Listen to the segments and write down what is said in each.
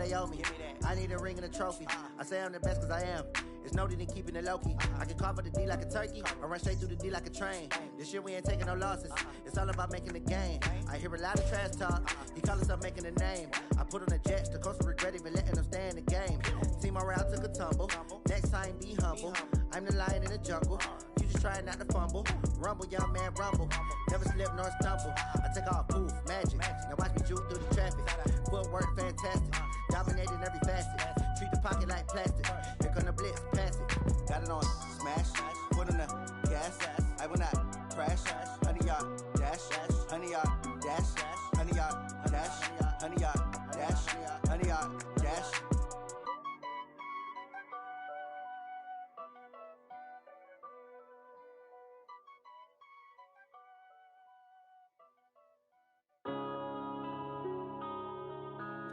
they owe me. I need a ring and a trophy. I say I'm the best cause I am. It's no need in keeping it low-key. I can carve up the D like a turkey, or run straight through the D like a train. This year we ain't taking no losses. It's all about making the game. I hear a lot of trash talk. He call himself making a name. I put on the Jets, the coast of regret even letting them stay in the game. Team morale took a tumble. Next time be humble. I'm the lion in the jungle. You just try not to fumble. Rumble, young man, rumble. Never slip nor stumble. I take off, poof, magic. Now watch me juke through the traffic. Footwork fantastic. Dominating every facet. Treat the pocket like plastic. Here come the blitz, pass it. Got it on smash. Put on the gas. I will not crash. 100-yard dash. 100-yard dash. 100-yard dash. 100-yard dash. 100-yard dash.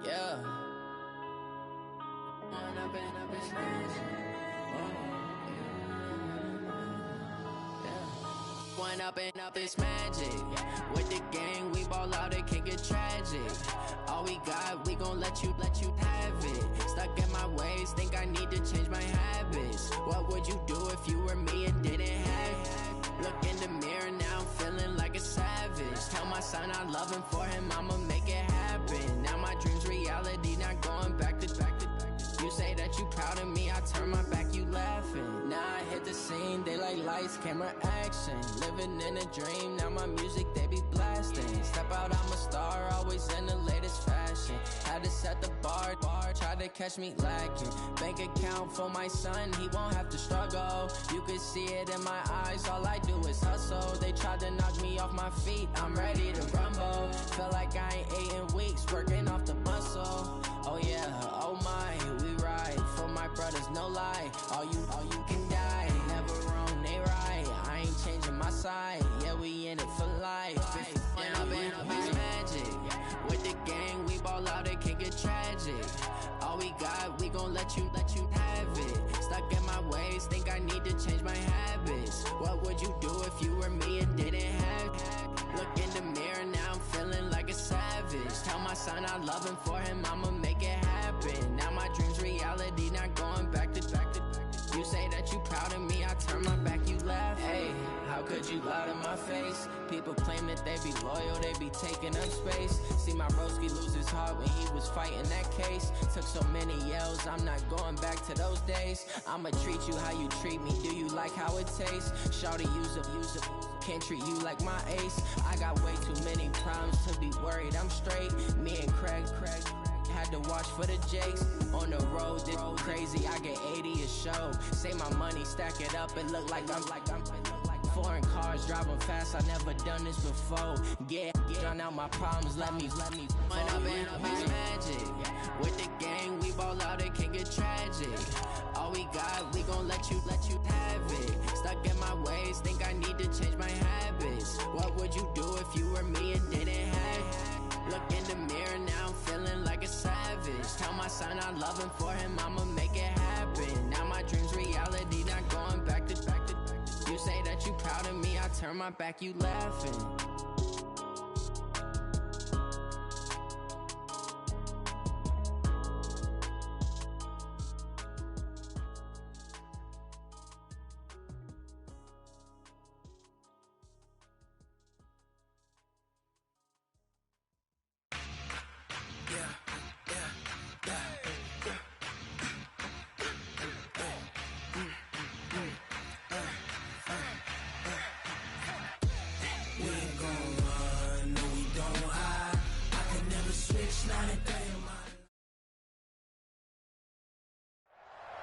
Yeah. One up and up is magic. With the gang, we ball out, it can get tragic. All we got, we gon' let you have it. Stuck in my ways, think I need to change my habits. What would you do if you were me and didn't have it? Look in the mirror, now I'm feeling like a savage. Tell my son I love him, for him I'ma make it happen. Now my dream's reality, not going back to. You say that you proud of me, I turn my back, you laughing. Now I hit the scene, they like lights, camera, action. Living in a dream, now my music, they be blasting. Step out, I'm a star, always in the latest fashion. Had to set the bar, try to catch me lacking. Bank account for my son, he won't have to struggle. You can see it in my eyes, all I do is hustle. They tried to knock me off my feet, I'm ready to rumble. Feel like I ain't ate in weeks, working off the muscle. Oh yeah, oh my, we ride for my brothers, no lie. All you can die, never wrong, they right. I ain't changing my side, yeah, we in it for life. Down, it's magic. With the gang, we ball out, it can get tragic. All we got, we gon' let you have it. Stuck in my ways, think I need to change my habits. What would you do if you were me and didn't have it? Look in the mirror, now I'm feeling like a savage. Tell my son I love him, for him I'ma make it happen. Now my dream's reality, not going back to. You say that you proud of me, I turn my back, you laugh. Hey, how could you lie to my face? People claim that they be loyal, they be taking up space. See my broski lose his heart when he was fighting that case. Took so many yells, I'm not going back to those days. I'ma treat you how you treat me, do you like how it tastes? Shawty, use up, can't treat you like my ace. I got way too many problems to be worried, I'm straight. Me and Craig had to watch for the Jakes. On the road, this crazy, I get 80 a show. Say my money, stack it up, it look like I'm foreign cars, driving fast, I never done this before. Yeah, drown out my problems, let me One up and it's magic. With the gang, we ball out, it can get tragic. All we got, we gon' let you have it. Stuck in my ways, think I need to change my habits. What would you do if you were me and didn't have it? Look in the mirror, now I'm feeling like a savage. Tell my son I love him, for him I'ma make it happen. Now my dream's reality, not going back to. You say that you proud of me, I turn my back, you laughing.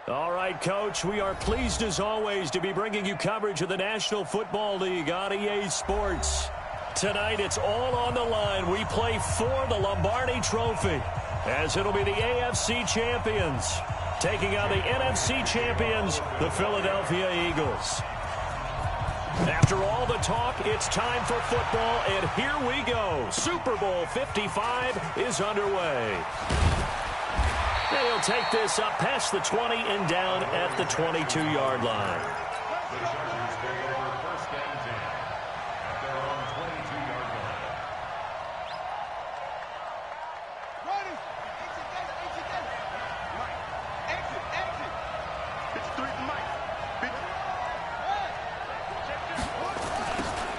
All right, Coach, we are pleased as always to be bringing you coverage of the National Football League on EA Sports. Tonight, it's all on the line. We play for the Lombardi Trophy, as it'll be the AFC champions taking on the NFC champions, the Philadelphia Eagles. After all the talk, it's time for football, and here we go. Super Bowl 55 is underway. And he'll take this up past the 20 and down at the 22-yard line.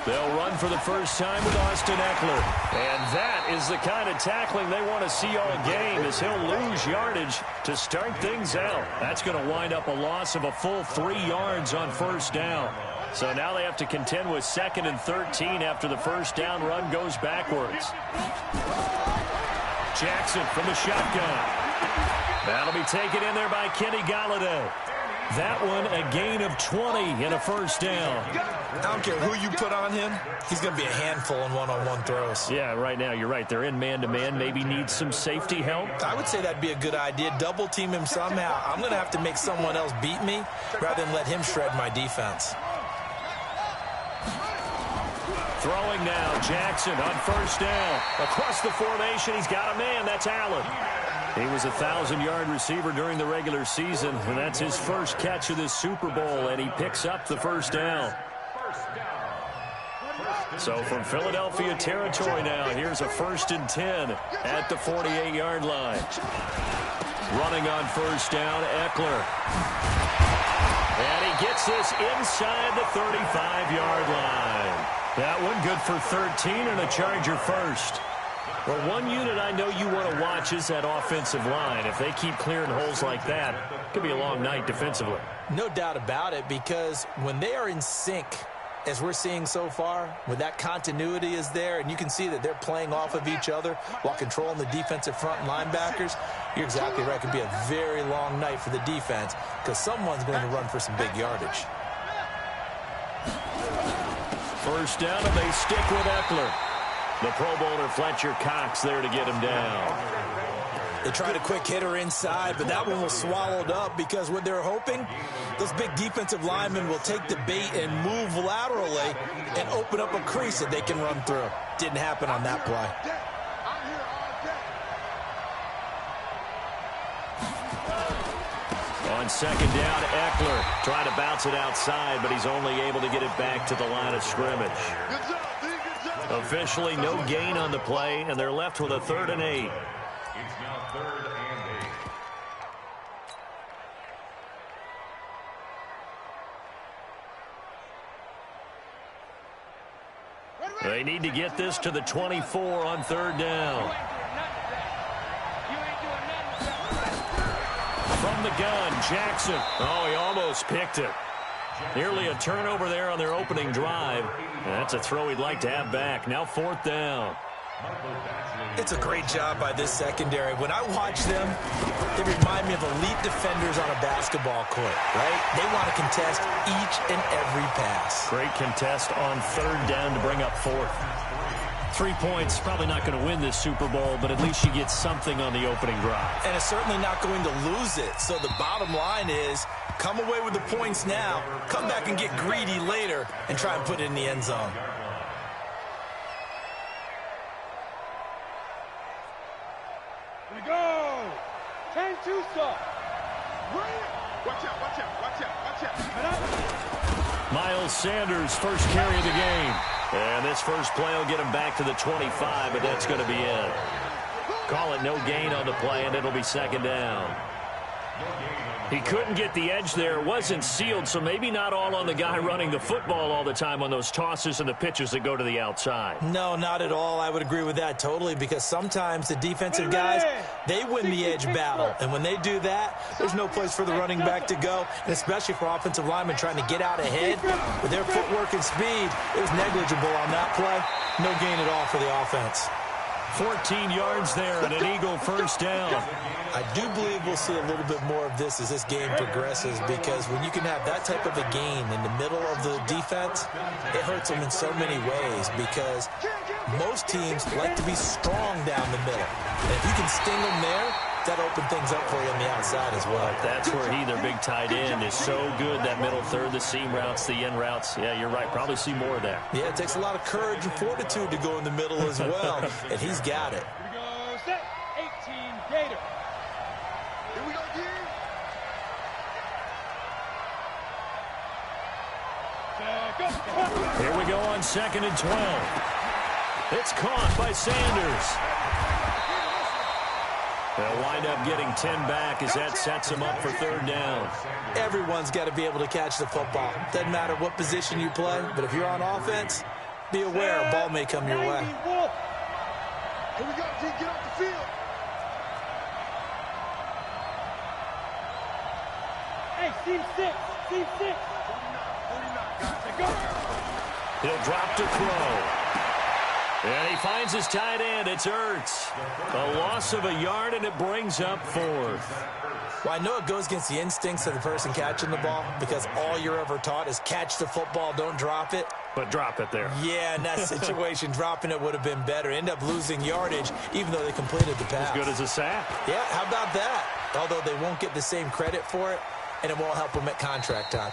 They'll run for the first time with Austin Eckler. And that is the kind of tackling they want to see all game, as he'll lose yardage to start things out. That's going to wind up a loss of a full 3 yards on first down. So now they have to contend with 2nd and 13 after the first down run goes backwards. Jackson from the shotgun. That'll be taken in there by Kenny Golladay. That one a gain of 20 and a first down. I don't care who you put on him. He's going to be a handful in one-on-one throws. Yeah, right now you're right. They're in man-to-man. Maybe needs some safety help. I would say that'd be a good idea. Double team him somehow. I'm going to have to make someone else beat me rather than let him shred my defense. Throwing now, Jackson on first down. Across the formation, he's got a man. That's Allen. He was a 1,000-yard receiver during the regular season, and that's his first catch of this Super Bowl, and he picks up the first down. So from Philadelphia territory now, here's a 1st and 10 at the 48-yard line. Running on first down, Eckler. And he gets this inside the 35-yard line. That one good for 13 and a Charger first. Well, one unit I know you want to watch is that offensive line. If they keep clearing holes like that, it could be a long night defensively. No doubt about it, because when they are in sync, as we're seeing so far, when that continuity is there, and you can see that they're playing off of each other while controlling the defensive front linebackers, you're exactly right. It could be a very long night for the defense because someone's going to run for some big yardage. First down, and they stick with Eckler. The Pro Bowler Fletcher Cox there to get him down. They tried a quick hitter inside, but that one was swallowed up because what they're hoping, those big defensive linemen will take the bait and move laterally and open up a crease that they can run through. Didn't happen on that play. On second down, Eckler trying to bounce it outside, but he's only able to get it back to the line of scrimmage. Officially no gain on the play, and they're left with a 3rd and 8. It's now 3rd and 8. They need to get this to the 24 on 3rd down. From the gun, Jackson. Oh, he almost picked it. Nearly a turnover there on their opening drive. That's a throw he'd like to have back. Now 4th down. It's a great job by this secondary. When I watch them, they remind me of elite defenders on a basketball court, right? They want to contest each and every pass. Great contest on 3rd down to bring up 4th. 3 points, probably not going to win this Super Bowl, but at least you get something on the opening drive. And it's certainly not going to lose it. So the bottom line is, come away with the points now, come back and get greedy later, and try and put it in the end zone. Here we go. 10-2 stop. Watch out, watch out, watch out, watch out. Miles Sanders, first carry of the game. And this first play will get him back to the 25, but that's going to be it. Call it no gain on the play, and it'll be 2nd down. He couldn't get the edge there. It wasn't sealed, so maybe not all on the guy running the football all the time on those tosses and the pitches that go to the outside. No, not at all. I would agree with that totally, because sometimes the defensive guys, they win the edge battle. And when they do that, there's no place for the running back to go, and especially for offensive linemen trying to get out ahead. With their footwork and speed, it was negligible on that play. No gain at all for the offense. 14 yards there and an Eagle first down. I do believe we'll see a little bit more of this as this game progresses, because when you can have that type of a gain in the middle of the defense, it hurts them in so many ways, because most teams like to be strong down the middle. And if you can sting them there, that opens things up for you on the outside as well. That's where he, their big tight end, is so good. That middle third, the seam routes, the in routes. Yeah, you're right. Probably see more of that. Yeah, it takes a lot of courage and fortitude to go in the middle as well, and he's got it. Here we go. Set. 18 Gator. Here we go, Go. Here we go on 2nd and 12. It's caught by Sanders. They'll wind up getting 10 back as that sets them up for 3rd down. Everyone's got to be able to catch the football. Doesn't matter what position you play, but if you're on offense, be aware a ball may come your way. Here we go, G. Get off the field. Hey, team 6. Team 6. 49, guys. He'll drop to throw. And he finds his tight end. It's Ertz. A loss of a yard, and it brings up fourth. Well, I know it goes against the instincts of the person catching the ball because all you're ever taught is catch the football, don't drop it. But drop it there. Yeah, in that situation, dropping it would have been better. End up losing yardage, even though they completed the pass. As good as a sack. Yeah, how about that? Although they won't get the same credit for it, and it won't help them at contract time.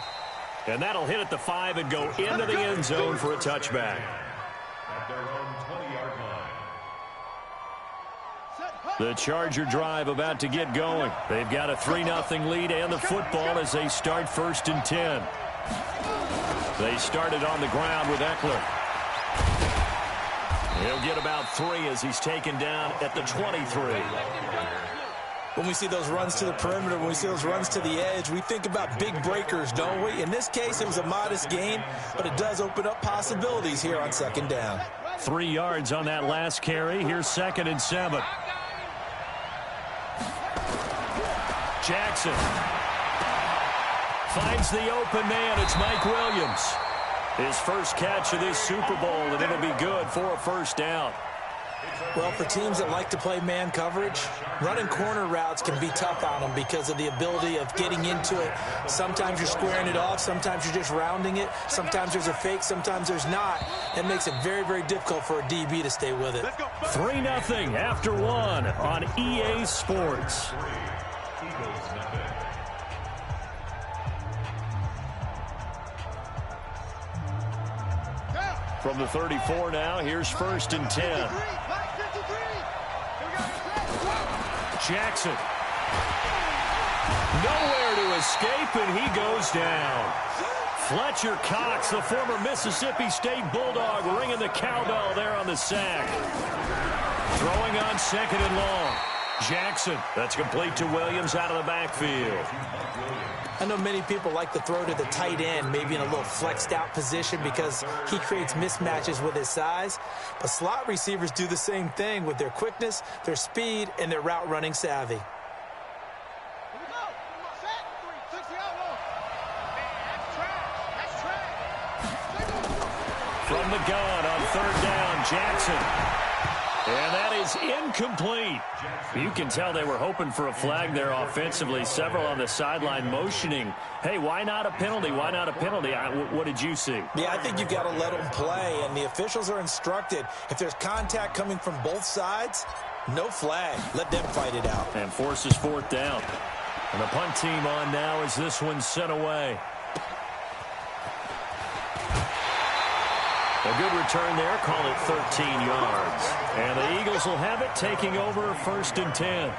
And that'll hit at the 5 and go into the end zone for a touchback. At their own 20-yard line. The Charger drive about to get going. They've got a 3-0 lead and the football as they start 1st and 10. They started on the ground with Eckler. He'll get about 3 as he's taken down at the 23. When we see those runs to the perimeter, when we see those runs to the edge, we think about big breakers, don't we? In this case, it was a modest gain, but it does open up possibilities here on 2nd down. 3 yards on that last carry. Here's 2nd and 7. Jackson finds the open man. It's Mike Williams. His first catch of this Super Bowl, and it'll be good for a 1st down. Well, for teams that like to play man coverage, running corner routes can be tough on them because of the ability of getting into it. Sometimes you're squaring it off. Sometimes you're just rounding it. Sometimes there's a fake. Sometimes there's not. It makes it very, very difficult for a DB to stay with it. 3-0 after 1 on EA Sports. From the 34 now, here's 1st and 10. Jackson. Nowhere to escape, and he goes down. Fletcher Cox, the former Mississippi State Bulldog, ringing the cowbell there on the sack. Throwing on 2nd and long. Jackson, that's complete to Williams out of the backfield. I know many people like to throw to the tight end, maybe in a little flexed out position because he creates mismatches with his size. But slot receivers do the same thing with their quickness, their speed, and their route running savvy. From the gun on 3rd down, Jackson. And that is incomplete. You can tell they were hoping for a flag there offensively. Several on the sideline motioning, hey, why not a penalty? Why not a penalty? What did you see? Yeah, I think you've got to let them play, and the officials are instructed. If there's contact coming from both sides, no flag. Let them fight it out. And forces 4th down. And the punt team on now as this one's sent away. A good return there, call it 13 yards. And the Eagles will have it, taking over 1st and 10.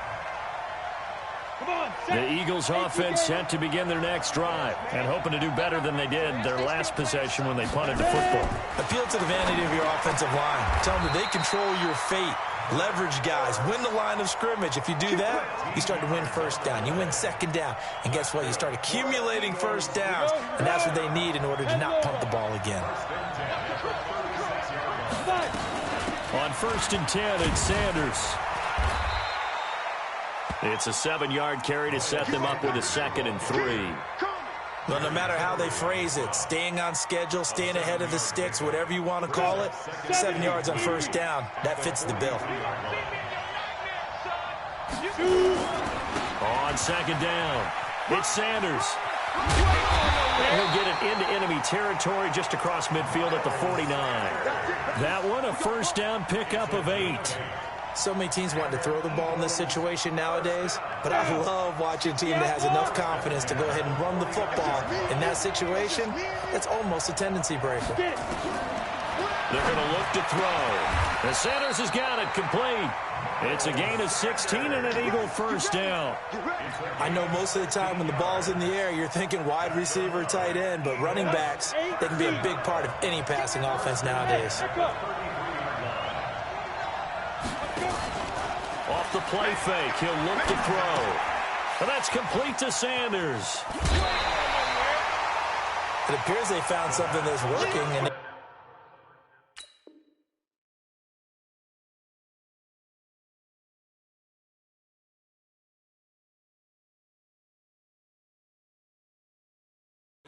The Eagles offense set to begin their next drive and hoping to do better than they did their last possession when they punted the football. Appeal to the vanity of your offensive line. Tell them that they control your fate. Leverage guys. Win the line of scrimmage. If you do that, you start to win 1st down. You win 2nd down. And guess what? You start accumulating 1st downs. And that's what they need in order to not punt the ball again. On 1st and 10, it's Sanders. It's a 7-yard carry to set them up with a 2nd and 3. Well, no matter how they phrase it, staying on schedule, staying ahead of the sticks, whatever you want to call it, 7 yards on 1st down, that fits the bill. On 2nd down, it's Sanders. And he'll get it into enemy territory just across midfield at the 49. That one, a 1st down pickup of 8. So many teams want to throw the ball in this situation nowadays, but I love watching a team that has enough confidence to go ahead and run the football. In that situation, it's almost a tendency breaker. They're going to look to throw. And Sanders has got it complete. It's a gain of 16 and an Eagle 1st down. I know most of the time when the ball's in the air, you're thinking wide receiver, tight end, but running backs, they can be a big part of any passing offense nowadays. Off the play fake, he'll look to throw. And that's complete to Sanders. It appears they found something that's working, and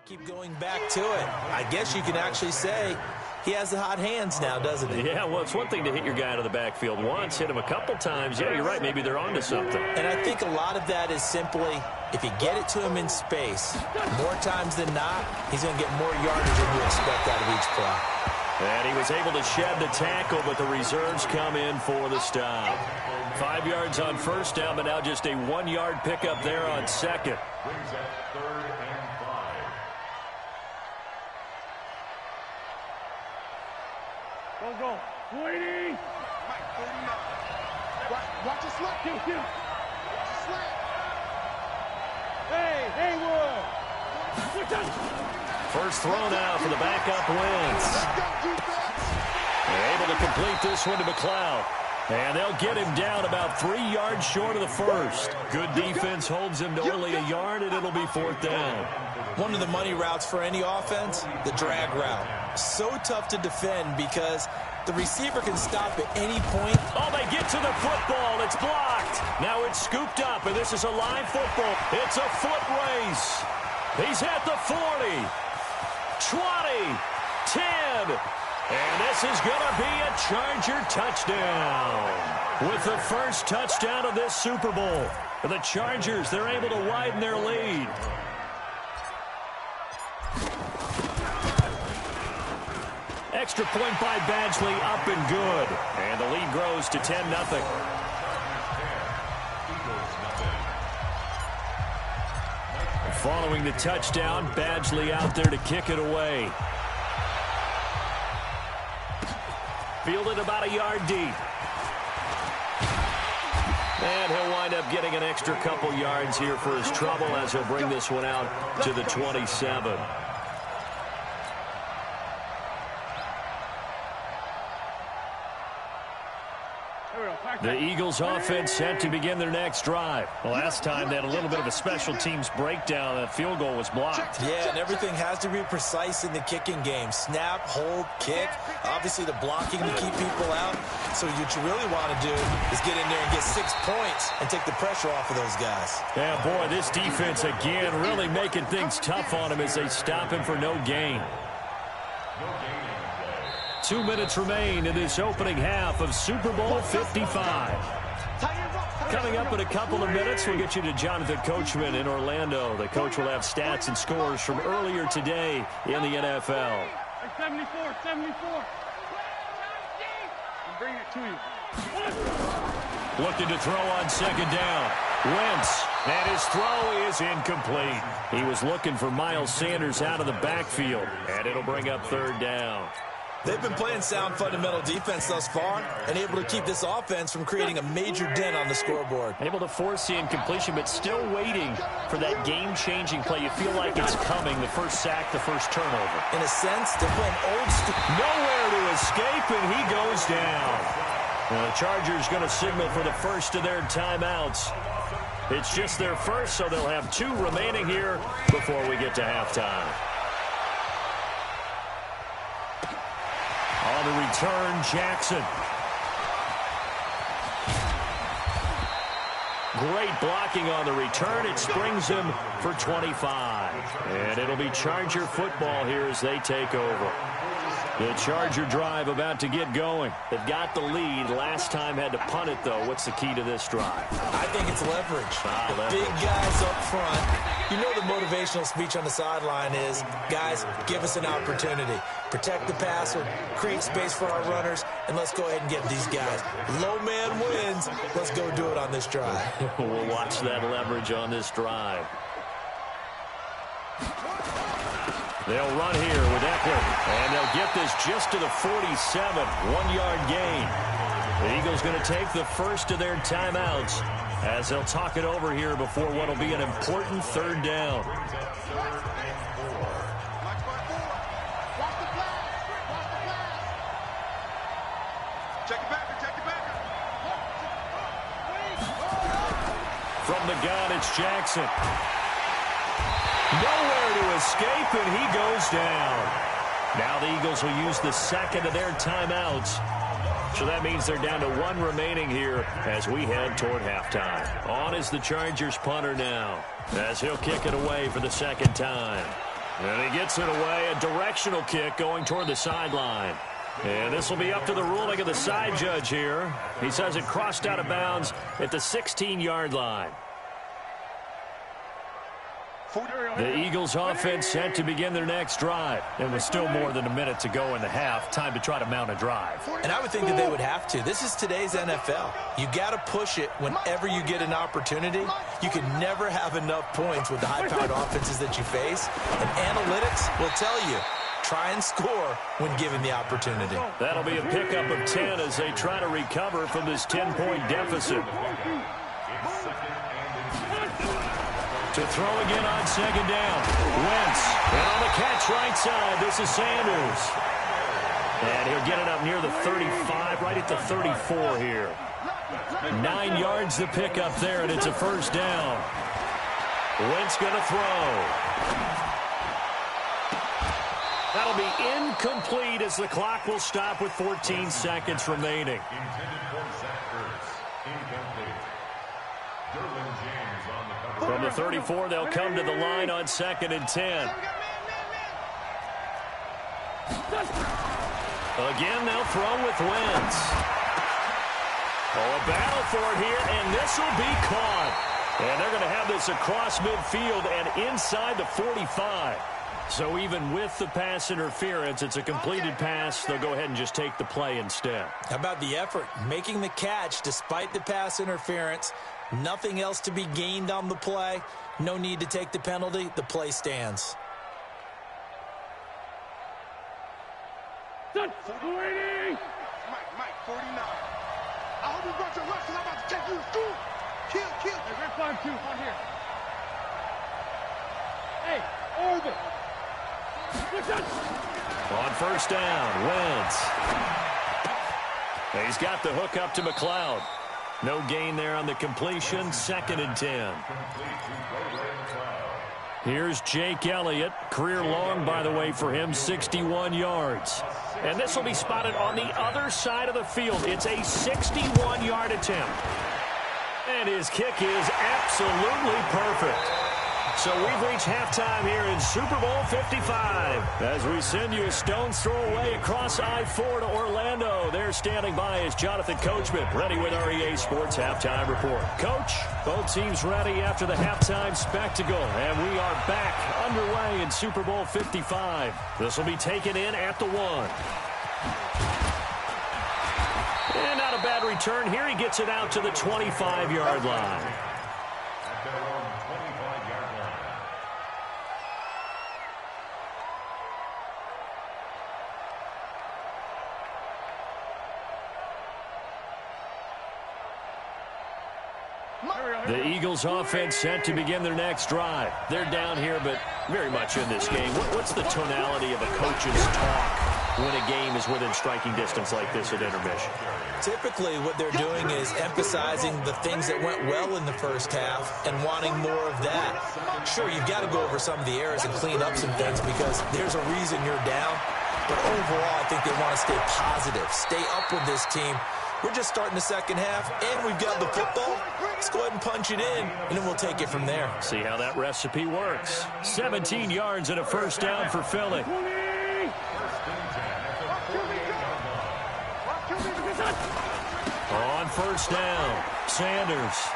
Keep going back to it. I guess you can actually say he has the hot hands now, doesn't he? Yeah, well, it's one thing to hit your guy out of the backfield once, hit him a couple times. Yeah, you're right. Maybe they're onto something. And I think a lot of that is simply, if you get it to him in space, more times than not, he's going to get more yardage than you expect out of each play. And he was able to shed the tackle, but the reserves come in for the stop. 5 yards on first down, but now just a 1-yard pickup there on second. Brings up 3rd and 5. Go. 20. Mike, 39. Watch it slap. Kill. Watch it slap. Hey, Haywood. First throw now for the backup Wentz. Let's go, defense. They're able to complete this one to McLeod. And they'll get him down about 3 yards short of the first. Good defense holds him to only a yard, and it'll be 4th down. One of the money routes for any offense, the drag route. So tough to defend because the receiver can stop at any point. Oh, they get to the football. It's blocked. Now it's scooped up, and this is a live football. It's a foot race. He's at the 40, 20, 10. And this is going to be a Charger touchdown. With the first touchdown of this Super Bowl. The Chargers, they're able to widen their lead. Extra point by Badgley, up and good. And the lead grows to 10-0. Following the touchdown, Badgley out there to kick it away. Fielded about a yard deep. And he'll wind up getting an extra couple yards here for his trouble as he'll bring this one out to the 27. The Eagles offense set to begin their next drive. Last time they had a little bit of a special teams breakdown. That field goal was blocked. Yeah, and everything has to be precise in the kicking game. Snap, hold, kick. Obviously the blocking to keep people out. So what you really want to do is get in there and get 6 points and take the pressure off of those guys. Yeah, boy, this defense again really making things tough on him as they stop him for no gain. 2 minutes remain in this opening half of Super Bowl 55. Coming up in a couple of minutes, we'll get you to Jonathan Coachman in Orlando. The coach will have stats and scores from earlier today in the NFL. 74. I'm bringing it to you. Looking to throw on second down. Wentz, and his throw is incomplete. He was looking for Miles Sanders out of the backfield, and it'll bring up 3rd down. They've been playing sound fundamental defense thus far and able to keep this offense from creating a major dent on the scoreboard. Able to force the incompletion, but still waiting for that game-changing play. You feel like it's coming, the first sack, the first turnover. In a sense, they're playing old school. Nowhere to escape, and he goes down. The Chargers going to signal for the first of their timeouts. It's just their first, so they'll have 2 remaining here before we get to halftime. On the return, Jackson. Great blocking on the return. It springs him for 25. And it'll be Charger football here as they take over. The Charger drive about to get going. They've got the lead. Last time had to punt it, though. What's the key to this drive? I think it's leverage. Leverage. Big guys up front. You know the motivational speech on the sideline is, guys, give us an opportunity. Protect the passer, create space for our runners, and let's go ahead and get these guys. Low man wins. Let's go do it on this drive. We'll watch that leverage on this drive. They'll run here with Eckler, and they'll get this just to the 47, 1-yard gain. The Eagles going to take the first of their timeouts as they'll talk it over here before what will be an important 3rd down. Check it back. From the gun, it's Jackson. Nowhere to escape, and he goes down. Now the Eagles will use the second of their timeouts. So that means they're down to 1 remaining here as we head toward halftime. On is the Chargers punter now as he'll kick it away for the second time. And he gets it away, a directional kick going toward the sideline. And this will be up to the ruling of the side judge here. He says it crossed out of bounds at the 16-yard line. The Eagles offense set to begin their next drive. And with still more than a minute to go in the half, time to try to mount a drive. And I would think that they would have to. This is today's NFL. You got to push it whenever you get an opportunity. You can never have enough points with the high-powered offenses that you face. And analytics will tell you, try and score when given the opportunity. That'll be a pickup of 10 as they try to recover from this 10-point deficit. To throw again on second down. Wentz. And on the catch right side, this is Sanders. And he'll get it up near the 35, right at the 34 here. 9 yards to pick up there, and it's a first down. Wentz going to throw. That'll be incomplete as the clock will stop with 14 seconds remaining. From the 34, they'll come to the line on 2nd and 10. Again, they'll throw with Wentz. Oh, a battle for it here, and this will be caught. And they're going to have this across midfield and inside the 45. So even with the pass interference, it's a completed pass. They'll go ahead and just take the play instead. How about the effort? Making the catch despite the pass interference. Nothing else to be gained on the play. No need to take the penalty. The play stands. Mike, 49. I hope you brought your rush because I'm about to take you to school. Kill. Hey, we're fine too. One here. Hey, over. On first down, Wentz. He's got the hook up to McLeod. No gain there on the completion. 2nd and 10. Here's Jake Elliott. Career long, by the way, for him, 61 yards. And this will be spotted on the other side of the field. It's a 61-yard attempt. And his kick is absolutely perfect. So we've reached halftime here in Super Bowl 55. As we send you a stone's throw away across I-4 to Orlando. There standing by is Jonathan Coachman, ready with our EA Sports Halftime Report. Coach, both teams ready after the halftime spectacle. And we are back underway in Super Bowl 55. This will be taken in at the 1. And not a bad return here. He gets it out to the 25-yard line. The Eagles offense set to begin their next drive. They're down here, but very much in this game. What's the tonality of a coach's talk when a game is within striking distance like this at intermission? Typically, what they're doing is emphasizing the things that went well in the first half and wanting more of that. Sure, you've got to go over some of the errors and clean up some things because there's a reason you're down. But overall, I think they want to stay positive, stay up with this team. We're just starting the second half, and we've got the football. Let's go ahead and punch it in, and then we'll take it from there. See how that recipe works. 17 yards and a first down for Philly. On first down, Sanders.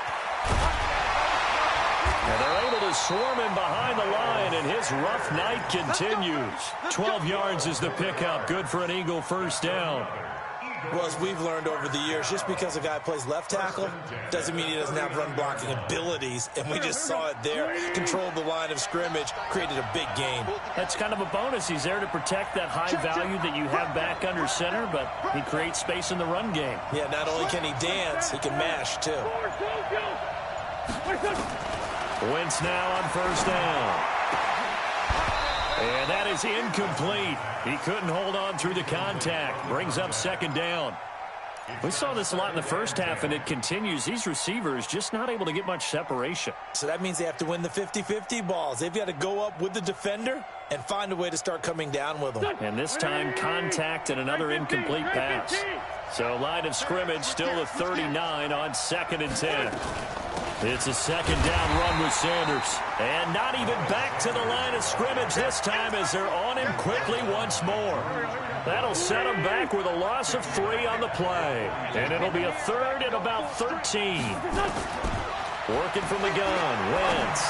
And they're able to swarm him behind the line, and his rough night continues. 12 yards is the pickup. Good for an Eagle first down. Well, as we've learned over the years, just because a guy plays left tackle doesn't mean he doesn't have run-blocking abilities, and we just saw it there. Controlled the line of scrimmage, created a big gain. That's kind of a bonus. He's there to protect that high value that you have back under center, but he creates space in the run game. Yeah, not only can he dance, he can mash, too. Wentz now on first down. And that is incomplete. He couldn't hold on through the contact. Brings up second down. We saw this a lot in the first half, and it continues. These receivers just not able to get much separation. So that means they have to win the 50-50 balls. They've got to go up with the defender and find a way to start coming down with them. And this time, contact and another incomplete pass. So line of scrimmage still at 39 on 2nd and 10. It's a second down run with Sanders. And not even back to the line of scrimmage this time as they're on him quickly once more. That'll set him back with a loss of 3 on the play. And it'll be a third and about 13. Working from the gun, Wentz.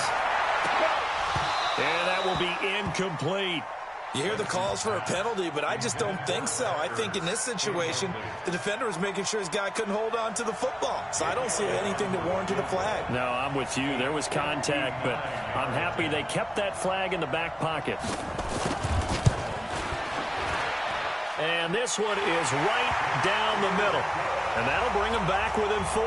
And that will be incomplete. You hear the calls for a penalty, but I just don't think so. I think in this situation, the defender was making sure his guy couldn't hold on to the football. So I don't see anything that warranted a flag. No, I'm with you. There was contact, but I'm happy they kept that flag in the back pocket. And this one is right down the middle. And that'll bring them back within 4.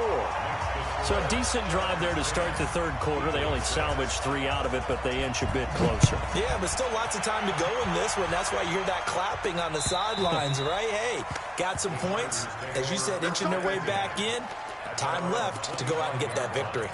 So a decent drive there to start the third quarter. They only salvaged 3 out of it, but they inch a bit closer. Yeah, but still lots of time to go in this one. That's why you hear that clapping on the sidelines, right? Hey, got some points. As you said, inching their way back in. Time left to go out and get that victory.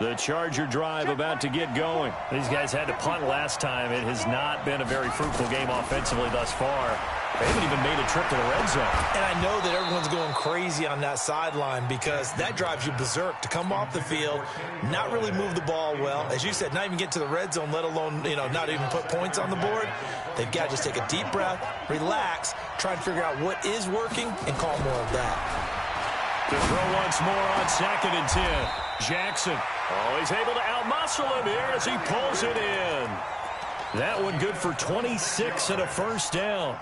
The Charger drive about to get going. These guys had to punt last time. It has not been a very fruitful game offensively thus far. They haven't even made a trip to the red zone. And I know that everyone's going crazy on that sideline because that drives you berserk to come off the field, not really move the ball well. As you said, not even get to the red zone, let alone, not even put points on the board. They've got to just take a deep breath, relax, try and figure out what is working, and call more of that. To throw once more on 2nd and 10. Jackson. Oh, he's able to outmuscle him here as he pulls it in. That one good for 26 and a first down.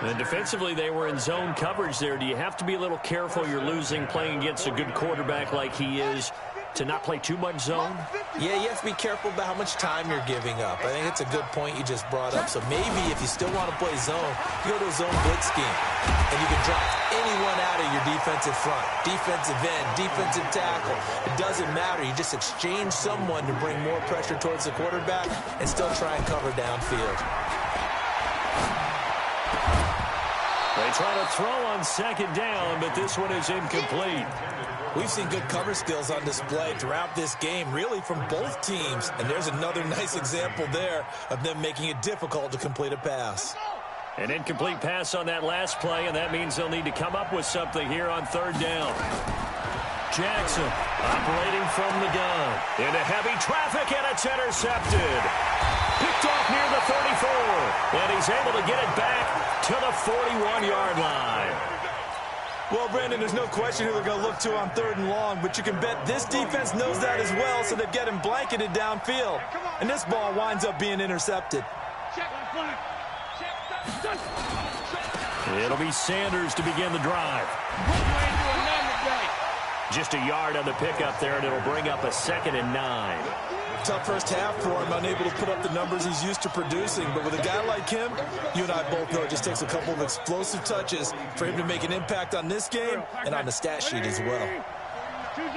And defensively, they were in zone coverage there. Do you have to be a little careful? You're losing playing against a good quarterback like he is to not play too much zone? Yeah, you have to be careful about how much time you're giving up. I think it's a good point you just brought up. So maybe if you still want to play zone, you go to a zone blitz scheme. And you can drop anyone out of your defensive front. Defensive end, defensive tackle. It doesn't matter. You just exchange someone to bring more pressure towards the quarterback and still try and cover downfield. They try to throw on 2nd down, but this one is incomplete. We've seen good cover skills on display throughout this game, really from both teams. And there's another nice example there of them making it difficult to complete a pass. An incomplete pass on that last play, and that means they'll need to come up with something here on 3rd down. Jackson operating from the gun. Into heavy traffic, and it's intercepted. Picked off near the 34, and he's able to get it back to the 41-yard line. Well, Brandon, there's no question who they're going to look to on 3rd and long, but you can bet this defense knows that as well, so they're getting blanketed downfield. And this ball winds up being intercepted. It'll be Sanders to begin the drive. Just a yard on the pickup there, and it'll bring up a 2nd and 9. Tough first half for him, unable to put up the numbers he's used to producing. But with a guy like him, you and I both know it just takes a couple of explosive touches for him to make an impact on this game and on the stat sheet as well. Just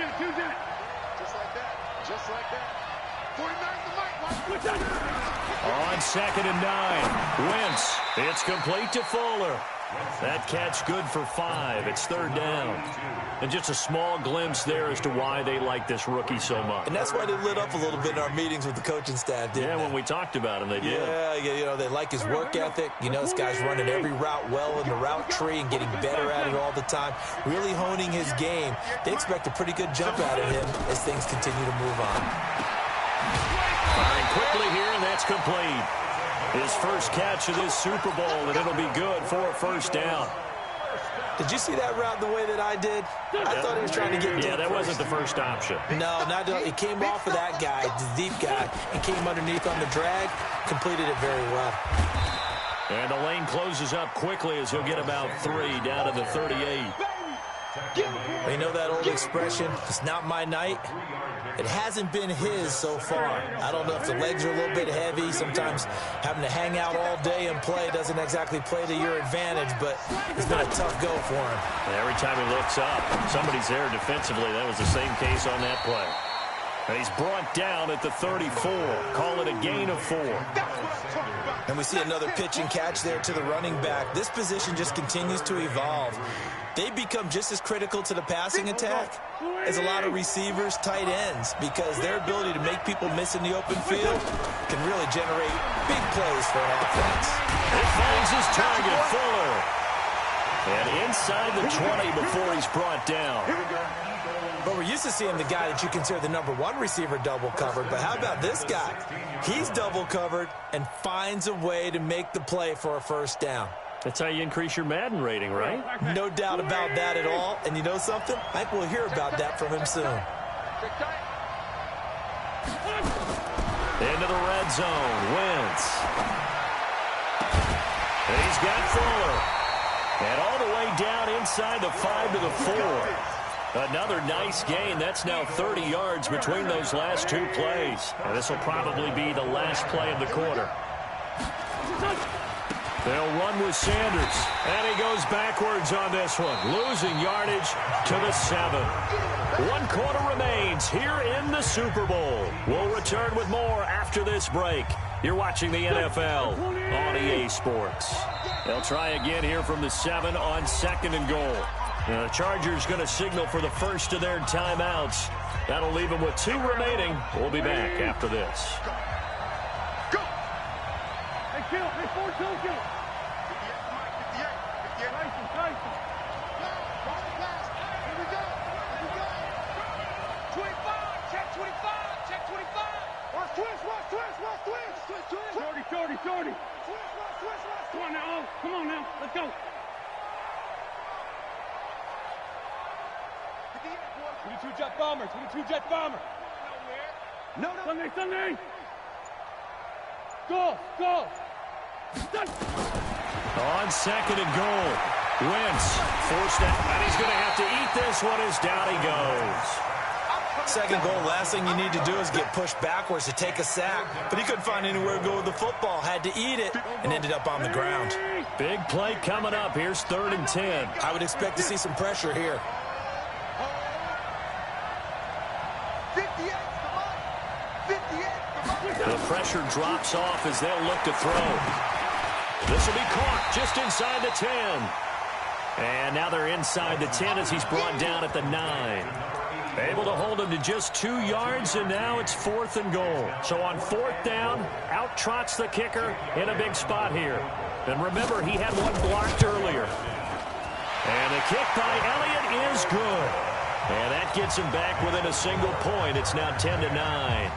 like that. Just like that. 49 to Mike. On 2nd and 9. Wentz. It's complete to Fuller. That catch good for 5. It's 3rd down. And just a small glimpse there as to why they like this rookie so much. And that's why they lit up a little bit in our meetings with the coaching staff, didn't they? When we talked about him, they did. Yeah, they like his work ethic. This guy's running every route well in the route tree and getting better at it all the time, really honing his game. They expect a pretty good jump out of him as things continue to move on. Firing quickly here, and that's complete. His first catch of this Super Bowl, and it'll be good for a first down. Did you see that route the way that I did? I thought he was trying to get deep. Yeah, that wasn't the first option. No, it came off of that guy, the deep guy, and came underneath on the drag, completed it very well. And the lane closes up quickly as he'll get about 3 down to the 38. You know that old expression, it's not my night? It hasn't been his so far. I don't know if the legs are a little bit heavy. Sometimes having to hang out all day and play doesn't exactly play to your advantage, but it's been a tough go for him. And every time he looks up, somebody's there defensively. That was the same case on that play. And he's brought down at the 34. Call it a gain of 4. And we see another pitch and catch there to the running back. This position just continues to evolve. They become just as critical to the passing attack as a lot of receivers, tight ends, because their ability to make people miss in the open field can really generate big plays for an offense. It finds his target, Fuller. And inside the 20 before he's brought down. But we're used to seeing the guy that you consider the #1 receiver double covered. But how about this guy? He's double covered and finds a way to make the play for a first down. That's how you increase your Madden rating, right? No doubt about that at all. And you know something? I think we'll hear about that from him soon. Into the red zone. Wentz. And he's got Fuller. And all the way down inside the 5 to the 4. Another nice gain. That's now 30 yards between those last two plays. And this will probably be the last play of the quarter. They'll run with Sanders. And he goes backwards on this one. Losing yardage to the 7. 1 quarter remains here in the Super Bowl. We'll return with more after this break. You're watching the NFL on EA Sports. They'll try again here from the 7 on 2nd and goal. The Chargers going to signal for the first of their timeouts. That'll leave them with 2 remaining. We'll be back after this. Go! Hey, kill! Hey, 4 kill! 58. Tyson. Here we go. 25. Check 25. Watch twist. Shorty. Twist. Come on now. Come on now. Let's go. 22 jet bomber. No. Sunday. Go. On 2nd and goal. Wentz forced out, and he's going to have to eat this one as down he goes. 2nd goal, last thing you need to do is get pushed backwards to take a sack. But he couldn't find anywhere to go with the football. Had to eat it and ended up on the ground. Big play coming up. Here's 3rd and 10. I would expect to see some pressure here. 58. The pressure drops off as they'll look to throw. This will be caught just inside the 10. And now they're inside the 10 as he's brought down at the 9. Able to hold him to just 2 yards, and now it's 4th and goal. So on 4th down, out trots the kicker in a big spot here. And remember, he had one blocked earlier. And the kick by Elliott is good. And that gets him back within a single point. It's now 10-9.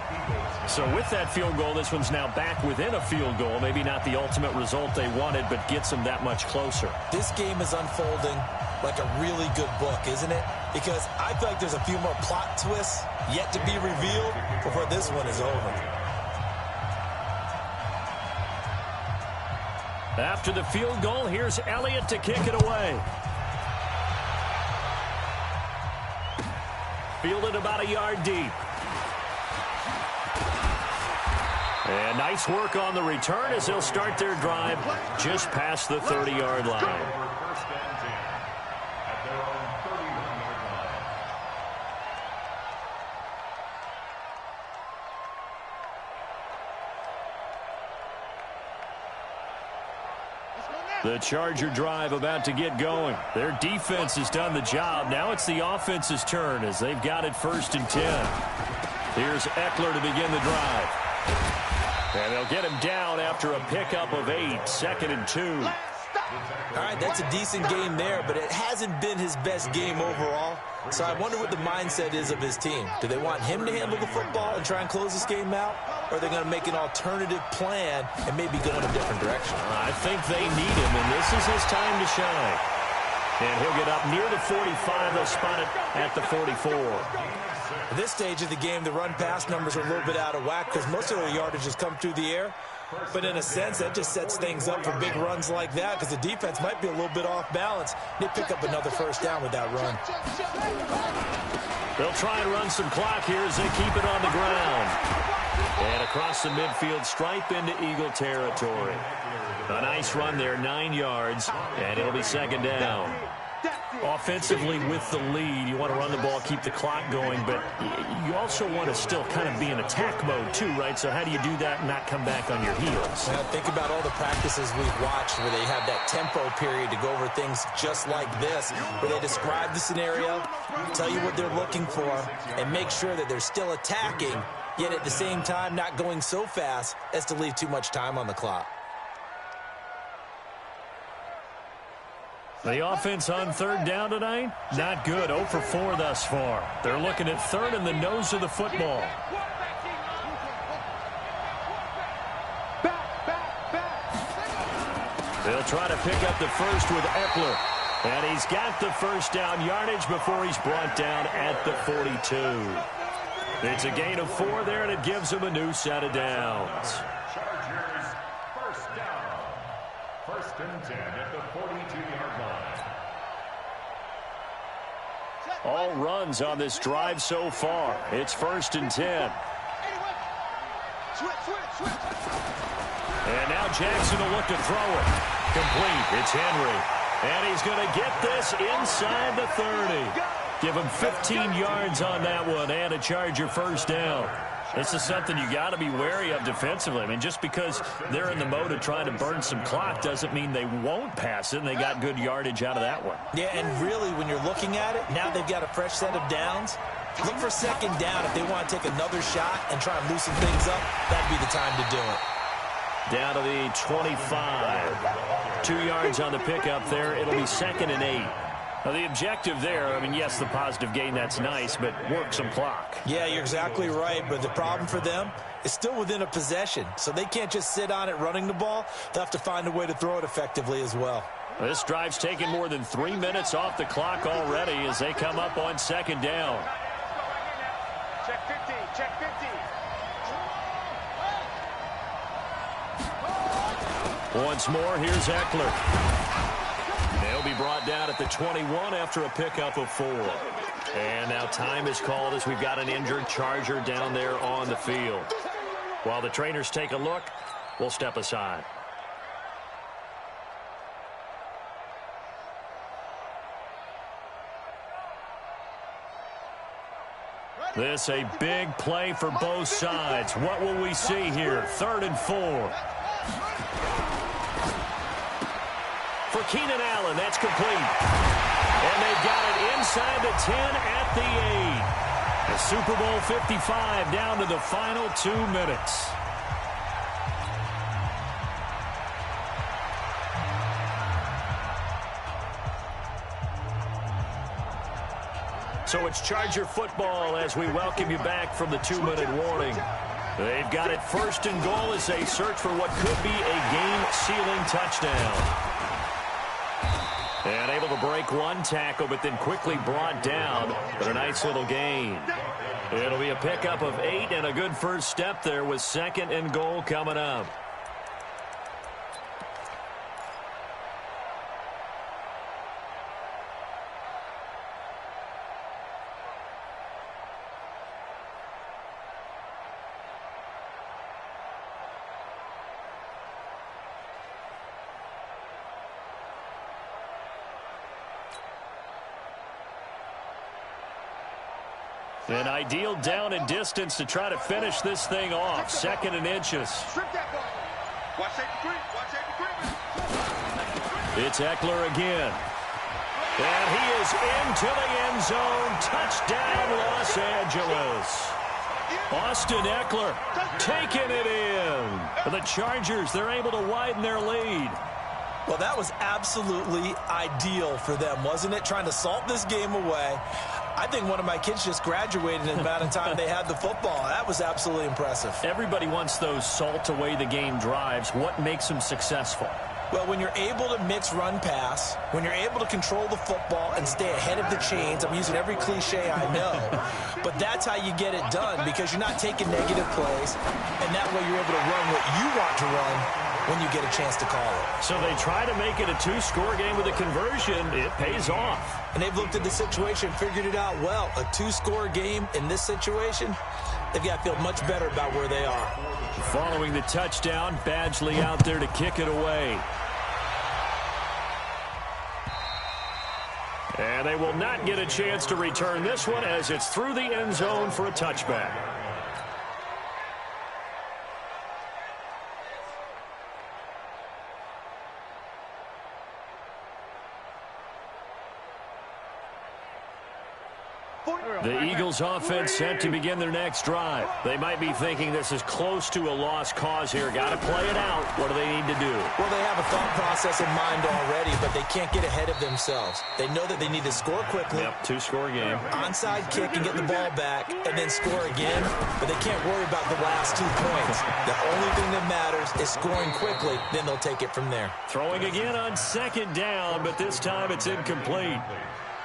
So with that field goal, this one's now back within a field goal. Maybe not the ultimate result they wanted, but gets them that much closer. This game is unfolding like a really good book, isn't it? Because I feel like there's a few more plot twists yet to be revealed before this one is over. After the field goal, here's Elliott to kick it away. Fielded about a yard deep. And nice work on the return as they'll start their drive just past the 30-yard line. The Charger drive about to get going. Their defense has done the job. Now it's the offense's turn as they've got it 1st and 10. Here's Eckler to begin the drive. And they'll get him down after a pickup of 8, 2nd and 2. All right, that's a decent game there, but it hasn't been his best game overall. So I wonder what the mindset is of his team. Do they want him to handle the football and try and close this game out? Or are they going to make an alternative plan and maybe go in a different direction? I think they need him, and this is his time to shine. And he'll get up near the 45. They'll spot it at the 44. At this stage of the game, the run-pass numbers are a little bit out of whack because most of their yardage has come through the air. But in a sense, that just sets things up for big runs like that because the defense might be a little bit off balance. They pick up another 1st down with that run. They'll try and run some clock here as they keep it on the ground. And across the midfield stripe into Eagle territory. A nice run there, 9 yards, and it'll be 2nd down. Offensively with the lead, you want to run the ball, keep the clock going, but you also want to still kind of be in attack mode too, right? So how do you do that and not come back on your heels? Now, think about all the practices we've watched where they have that tempo period to go over things just like this, where they describe the scenario, tell you what they're looking for, and make sure that they're still attacking, yet at the same time not going so fast as to leave too much time on the clock. The offense on third down tonight, not good. 0 for 4 thus far. They're looking at third in the nose of the football. They'll try to pick up the first with Eckler. And he's got the first down yardage before he's brought down at the 42. It's a gain of 4 there, and it gives him a new set of downs. Chargers, first down. First and 10 at the 42-yard line. All runs on this drive so far. It's first and 10. And now Jackson will look to throw it. Complete. It's Henry. And he's going to get this inside the 30. Give him 15 yards on that one and a Charger first down. This is something you got to be wary of defensively. I mean, just because they're in the mode of trying to burn some clock doesn't mean they won't pass it, and they got good yardage out of that one. Yeah, and really, when you're looking at it, now they've got a fresh set of downs. Look for second down if they want to take another shot and try and loosen things up. That'd be the time to do it. Down to the 25. 2 yards on the pickup there. It'll be second and 8. Now, the objective there, I mean, yes, the positive gain, that's nice, but work some clock. Yeah, you're exactly right, but the problem for them is still within a possession, so they can't just sit on it running the ball. They'll have to find a way to throw it effectively as well. This drive's taken more than 3 minutes off the clock already as they come up on second down. Check 50, check 50. Once more, here's Eckler. They'll be brought down at the 21 after a pickup of 4. And now time is called as we've got an injured Charger down there on the field. While the trainers take a look, we'll step aside. This a big play for both sides. What will we see here? 3rd and 4. For Keenan Allen, that's complete. And they've got it inside the 10 at the 8. The Super Bowl 55 down to the final 2 minutes. So it's Charger football as we welcome you back from the 2-minute warning. They've got it 1st and goal as they search for what could be a game-sealing touchdown. And able to break one tackle, but then quickly brought down. But a nice little gain. It'll be a pickup of 8 and a good first step there with 2nd and goal coming up. An ideal down and distance to try to finish this thing off. 2nd and inches. Watch 83. Watch 83. It's Eckler again. And he is into the end zone. Touchdown, Los Angeles. Austin Eckler taking it in. The Chargers, they're able to widen their lead. Well, that was absolutely ideal for them, wasn't it? Trying to salt this game away. I think one of my kids just graduated in the amount of time they had the football. That was absolutely impressive. Everybody wants those salt-away-the-game drives. What makes them successful? Well, when you're able to mix run-pass, when you're able to control the football and stay ahead of the chains, I'm using every cliche I know, but that's how you get it done because you're not taking negative plays, and that way you're able to run what you want to run when you get a chance to call it. So they try to make it a 2-score game with a conversion. It pays off. And they've looked at the situation, figured it out well. A 2-score game in this situation, they've got to feel much better about where they are. Following the touchdown, Badgley out there to kick it away. And they will not get a chance to return this one as it's through the end zone for a touchback. The Eagles offense set to begin their next drive. They might be thinking this is close to a lost cause here. Got to play it out. What do they need to do? Well, they have a thought process in mind already, but they can't get ahead of themselves. They know that they need to score quickly. Yep, two-score game. Onside kick and get the ball back and then score again, but they can't worry about the last 2 points. The only thing that matters is scoring quickly, then they'll take it from there. Throwing again on second down, but this time it's incomplete.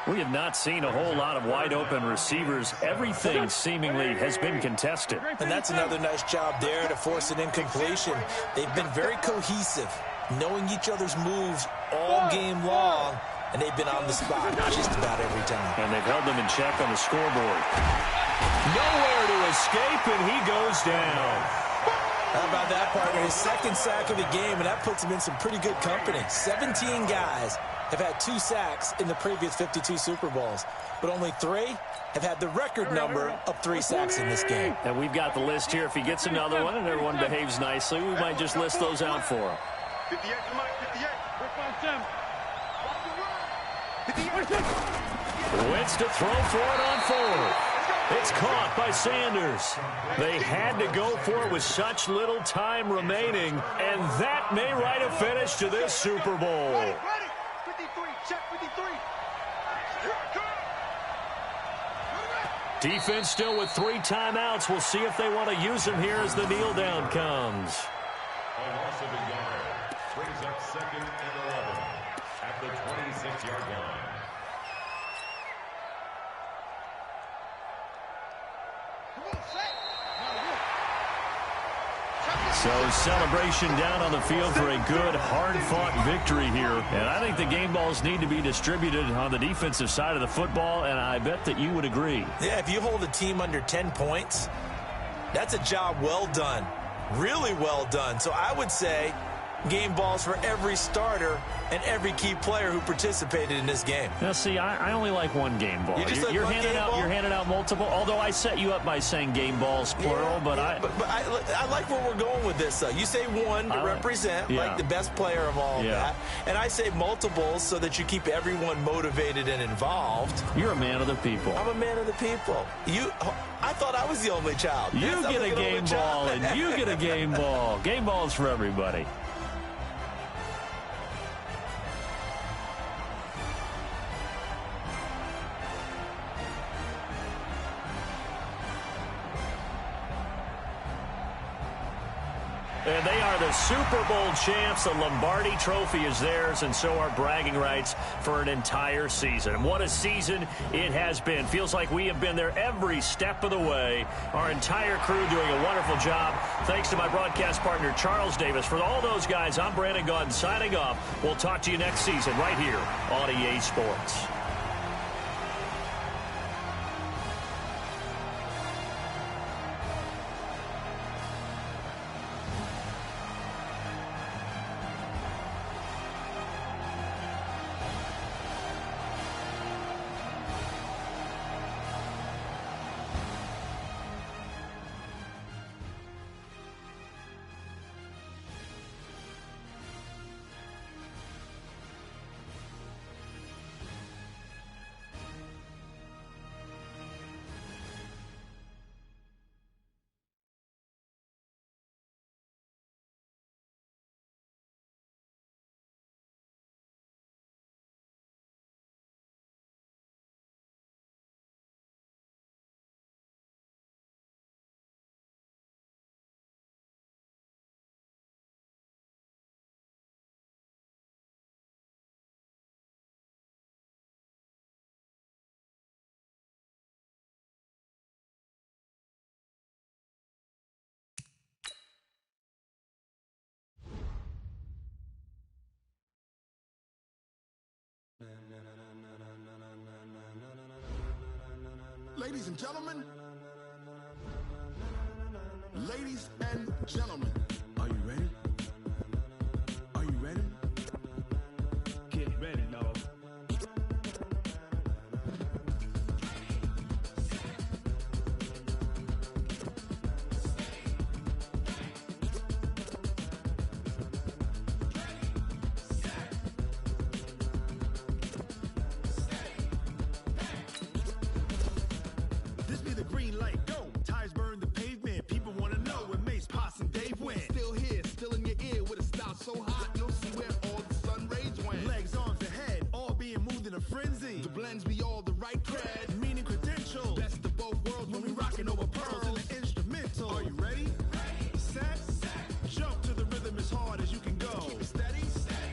We have not seen a whole lot of wide-open receivers. Everything seemingly has been contested. And that's another nice job there to force an incompletion. They've been very cohesive, knowing each other's moves all game long, and they've been on the spot just about every time. And they've held them in check on the scoreboard. Nowhere to escape, and he goes down. How about that, partner? His second sack of the game, and that puts him in some pretty good company. 17 guys have had 2 sacks in the previous 52 Super Bowls, but only 3 have had the record number of 3 sacks in this game. And we've got the list here. If he gets another one and everyone behaves nicely, we might just list those out for him. 58 to Mike, 58. Wentz to throw for it on 4. It's caught by Sanders. They had to go for it with such little time remaining, and that may write a finish to this Super Bowl. 53, check 53. Defense still with 3 timeouts. We'll see if they want to use them here as the kneel down comes. A loss of a yard brings up 2nd and 11 at the 26-yard line. So celebration down on the field for a good, hard-fought victory here. And I think the game balls need to be distributed on the defensive side of the football, and I bet that you would agree. Yeah, if you hold a team under 10 points, that's a job well done. Really well done. So I would say game balls for every starter and every key player who participated in this game. Now, see, I only like one game ball. You're handing out multiple, although I set you up by saying game balls, plural, but I like where we're going with this, though. You say one to represent, like the best player of all that, and I say multiples so that you keep everyone motivated and involved. You're a man of the people. I'm a man of the people. I thought I was the only child. You get a game ball, and you get a game ball. Game balls for everybody. And they are the Super Bowl champs. The Lombardi Trophy is theirs, and so are bragging rights for an entire season. What a season it has been. Feels like we have been there every step of the way. Our entire crew doing a wonderful job. Thanks to my broadcast partner, Charles Davis. For all those guys, I'm Brandon Gaudin signing off. We'll talk to you next season right here on EA Sports. Ladies and gentlemen, are you ready? Are you ready? Get ready, dog. frenzy. The blends be all the right cred, meaning credentials. Best of both worlds when we rockin' over pearls in the instrumental. Are you ready? Set. Jump to the rhythm as hard as you can go. Keep it steady.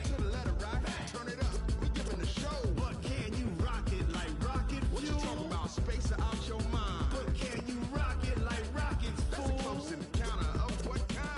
To the letter right. Turn it up. We giving the show. But can you rock it like rocket fuel? What you talking about? Space out your mind. But can you rock it like rockets, fool? That's a close encounter of what kind?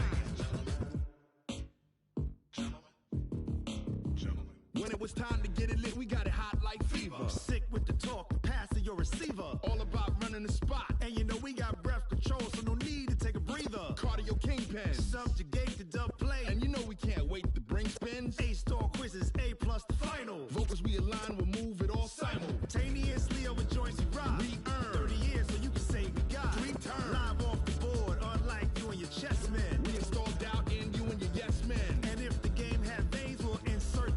Gentlemen. When it was time to get it lit, we got it hot like fever. Sick with the talk, pass to your receiver. All about running the spot. And you know we got breath control, so no need to take a breather. Cardio kingpin. Subjugate the dub play. And you know we can't wait to bring spins. A-star quizzes, A+ the final. Vocals we align, we'll move it all simultaneously over joints we rock. We earn 30 years so you can say we got 3 turns. Live off the board, unlike you and your chess men. We install doubt in you and your yes men. And if the game had veins, we'll insert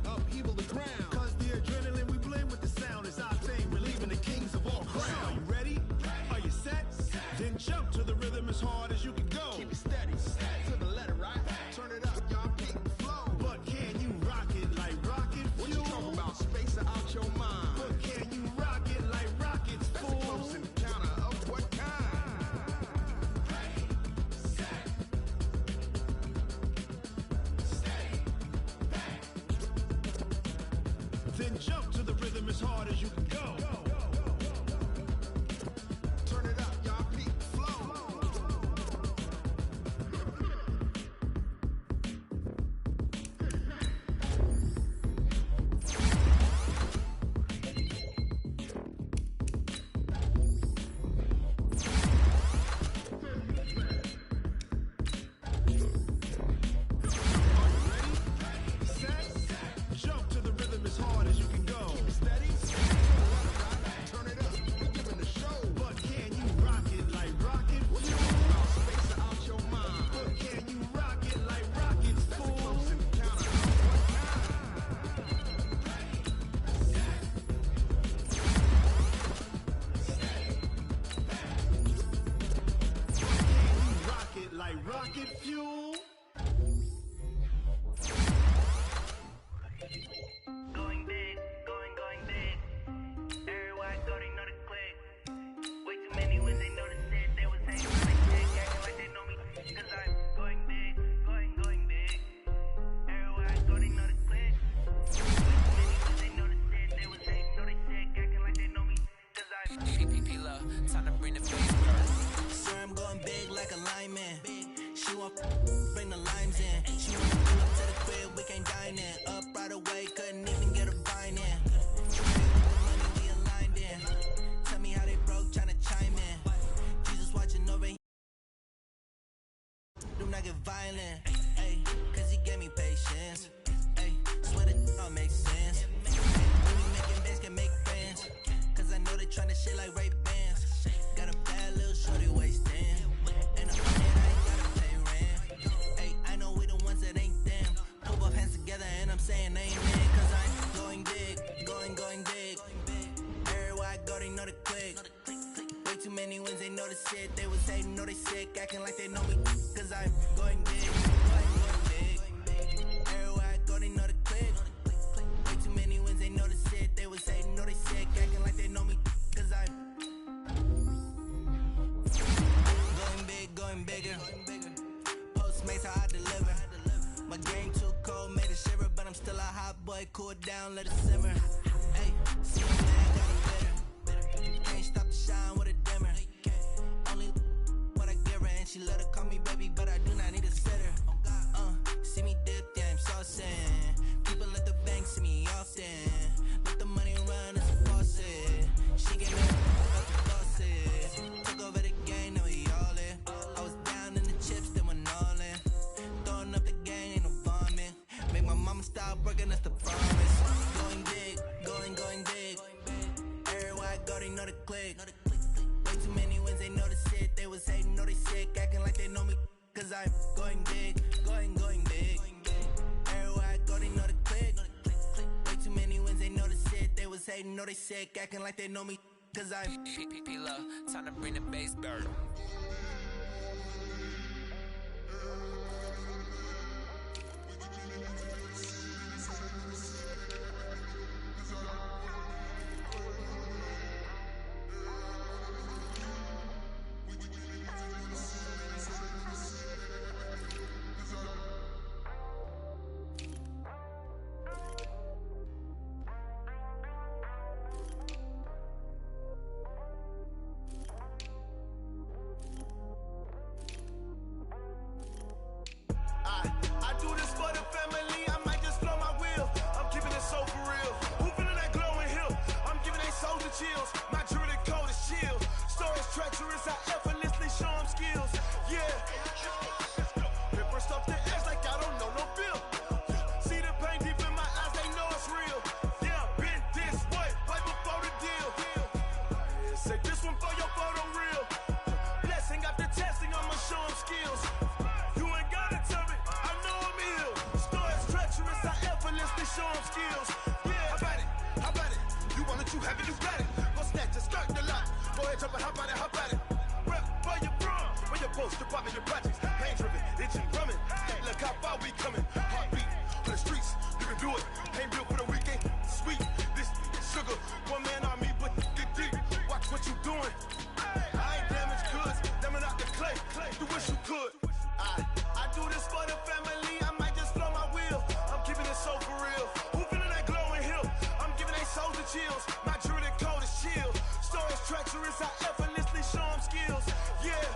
upheaval the ground. Cause the adrenaline we blend with the sound is our thing. Relieving the kings of all crowns. So are you ready? Are you set? Then jump to the rhythm as hard as you can go. Keep it steady. To the letter right. Turn it up, y'all peak the flow. But can you rock it like rocket fuel? What you talking about? Space out your mind. But can you rock it like rockets, fool? That's a close encounter of what kind? Then jump to the rhythm as hard as you can go. Turn it up, y'all peak the flow. Jump to the rhythm as hard as you can go. Keep it steady. Turn it up. We giving the show. But can you rock it like rocket? What you talking about? Space out your mind. But can you rock it like rockets, fool? That's a close encounter. Can you rock it like rocket fuel? Going big, going big. Everywhere I go, they know the click. Way too many when they know the shit. They was hating on the shit, acting like they know me. Cause I'm going big, going big. Everywhere I go, they know the click. Way too many when they know the shit. They was hating on the shit, acting like they know me. Cause I'm PPP love, time to bring the face. Sir, I'm going big like a lineman. She want bring the limes in. She want to pull up to the crib, we can't dine in. Up right away, couldn't even get a vine in. Money we aligned in. Tell me how they broke, tryna chime in. Jesus watching over here. Do not get violent, ayy, cause he gave me patience. Ayy, swear that all makes sense. When you making bands, can make friends. Cause I know they tryna shit like Ray-Bans. Got a bad little shorty wasting. And I'm on it, I ain't gotta pay rent. Ayy, I know we the ones that ain't them. Put both hands together and I'm saying amen. Cause I'm going big, going big. Everywhere I go, they know the click. Way too many wins, they know the shit. They was hating, know they sick, acting like they know me. Cause I'm going big, going big. Everywhere I go, they know the click. Way too many wins, they know the shit. They was hating, know they sick, acting like they know me. Cause I'm going bigger. Postmates how I deliver. My game too cold, made a shiver, but I'm still a hot boy. Cool down, let it simmer. Hey, see my man got a bitter. Can't stop the shine with a dimmer. Only what I give her, and she let her call me baby, but I do not need a sitter. See me dip, yeah, I'm saucing. People at the bank see me often. Let the money run, it's a faucet. She gave me up the bosses. Took over the game, now we all in. I was down in the chips, then went all in. Throwing up the gang, ain't no bombing. Make my mama stop working, that's the promise. Going big, going big. Everywhere I go, they know the click. Way too many wins, they know the shit. They was hating, know they sick, acting like they know me. Cause I'm going big, going big. Everywhere I go, they know the click. Way too many wins, they know the shit. They was hating, know they sick, acting like they know me. Cause I'm PPP love, time to bring the bass bird. chills. My jewelry code is chill. Stories treacherous, I effortlessly show them skills. Yeah. Paper stuff the edge like I don't know no bill. See the pain deep in my eyes, they know it's real. Yeah, been this way, right before the deal. Say this one for your photo real. Blessing after testing, I'ma show them skills. You ain't gotta tell me, I know I'm ill. Stories treacherous, I effortlessly show them skills. Yeah, how about it? You want it, you have it, you got it. Go snatch it, start the lot. Go ahead, jump it, how about it? Rep where you from, where you post, your poppin' your projects. Pain driven, itching, drumming. Look how far we coming. Heartbeat for the streets, you can do it. Ain't built for the weekend, sweet. This sugar, one man army, but get deep. Watch what you doing. I ain't damaged goods, damn out the clay. You wish you could. I do this for the family, I might just blow my wheel. I'm keeping it so for real. Who feeling that glowing hill? I'm giving they souls the chills. My jewelry code is chill. Stories treacherous, I effortlessly show them skills. Yeah.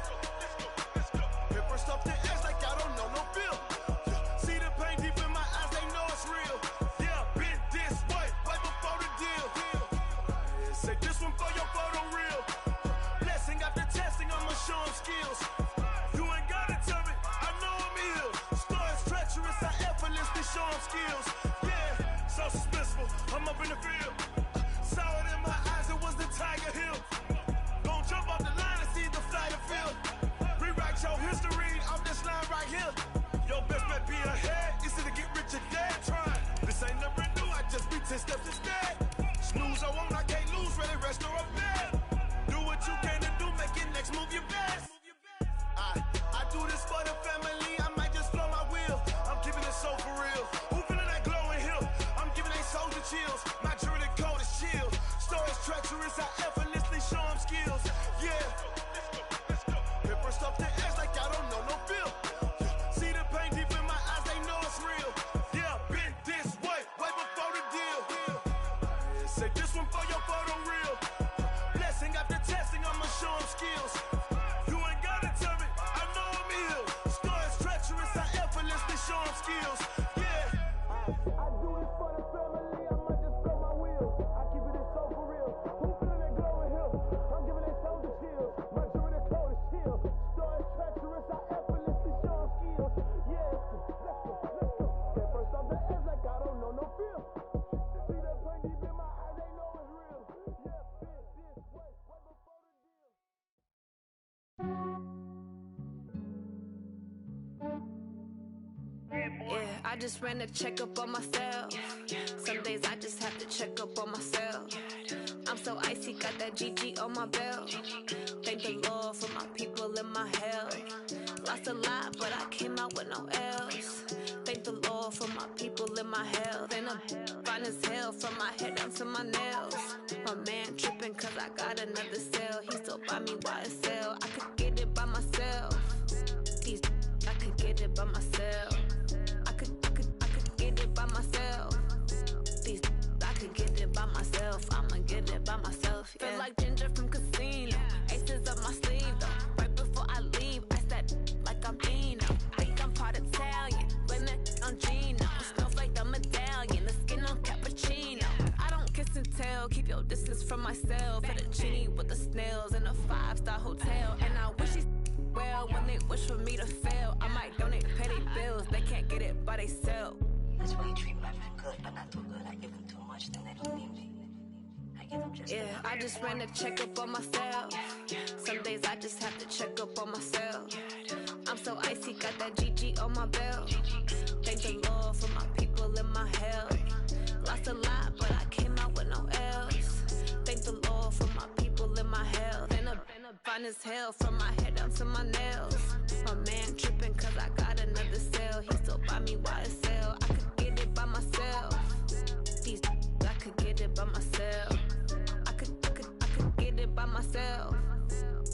Paper stuff the edge like I don't know no bill. See the pain deep in my eyes, they know it's real. Yeah, been this way, right before the deal. Say this one for your photo real. Blessing after testing, I'ma show them skills. You ain't gotta tell me, I know I'm ill. Stories treacherous, I effortlessly show them skills. Yeah, so suspenseful, I'm up in the field. Saw it in my eyes, it was the Tiger Hill. Gon' jump off the line and see the flight of field. Rewrite your history off this line right here. Your best bet be ahead, easy to get rich or dead trying. This ain't never new, I just be 10 steps instead. Snooze I won't, I can't lose, ready, rest or up bed. Do what you can to do, make your next move your best. I do this for the family, I might just blow my wheel. I'm keeping it so for real. Who feeling that glowing hill? I'm giving they souls the chills. My jewelry code is chill. Stories treacherous, I effortlessly show them skills. Yeah. Paper stuff the edge like I don't know no bill. See the pain deep in my eyes, they know it's real. Yeah, been this way, right before the deal. Say this one for your photo real. Blessing after testing, I'ma show them skills. You ain't gotta tell me, I know I'm ill. Stories treacherous, I effortlessly show them skills. Yeah. I do this for the family, I might just blow my wheel. I keep it so for real. Who feeling that glowing hill? I'm giving they souls the chills. My jewelry code is chill. Stories treacherous, I effortlessly show them skills. Yeah, let's go. Get first off the edge like I don't know no feel. See that pain deep in my eyes, they know it's real. Yeah, been this way, right before the deal. Yeah, I just ran a checkup on myself. Some days I just have to check up on myself. I'm so icy, got that GG on my belt. Thank the Lord for my people in my health. Lost a lot, but I came out with no else. Thank the Lord for my people in my health. And I'm fine as hell from my head down to my nails. My man tripping cause I got another cell. He still buy me YSL. I could get it by myself. These I could get it by myself. I could get it by myself. These I could get it by myself. I'ma get it by myself. Yeah. Feel like Ginger from Casino. Aces up my sleeve though. Right before I leave, I said like I'm Dino. Think I'm part Italian. Blame it on Gino. Smells like the medallion. The skin on cappuccino. I don't kiss and tell. Keep your distance from myself. Fettuccine with the snails in a 5-star hotel. And I wish he's well when they wish for me to fail. I might donate petty bills. They can't get it by themselves. That's why you treat my friend good, but not too good. I give them too much, then they don't need me. I give them just yeah, I just ran a checkup on myself. Some days I just have to check up on myself. I'm so icy, got that GG on my belt. Thank the Lord for my people in my health. Lost a lot, but I came out with no else. Thank the Lord for my people in my health. And I'm fine as hell from my head down to my nails. My man tripping cause I got another cell. He still buy me YSL. I could get it by myself. These I could get it by myself. I could get it by myself.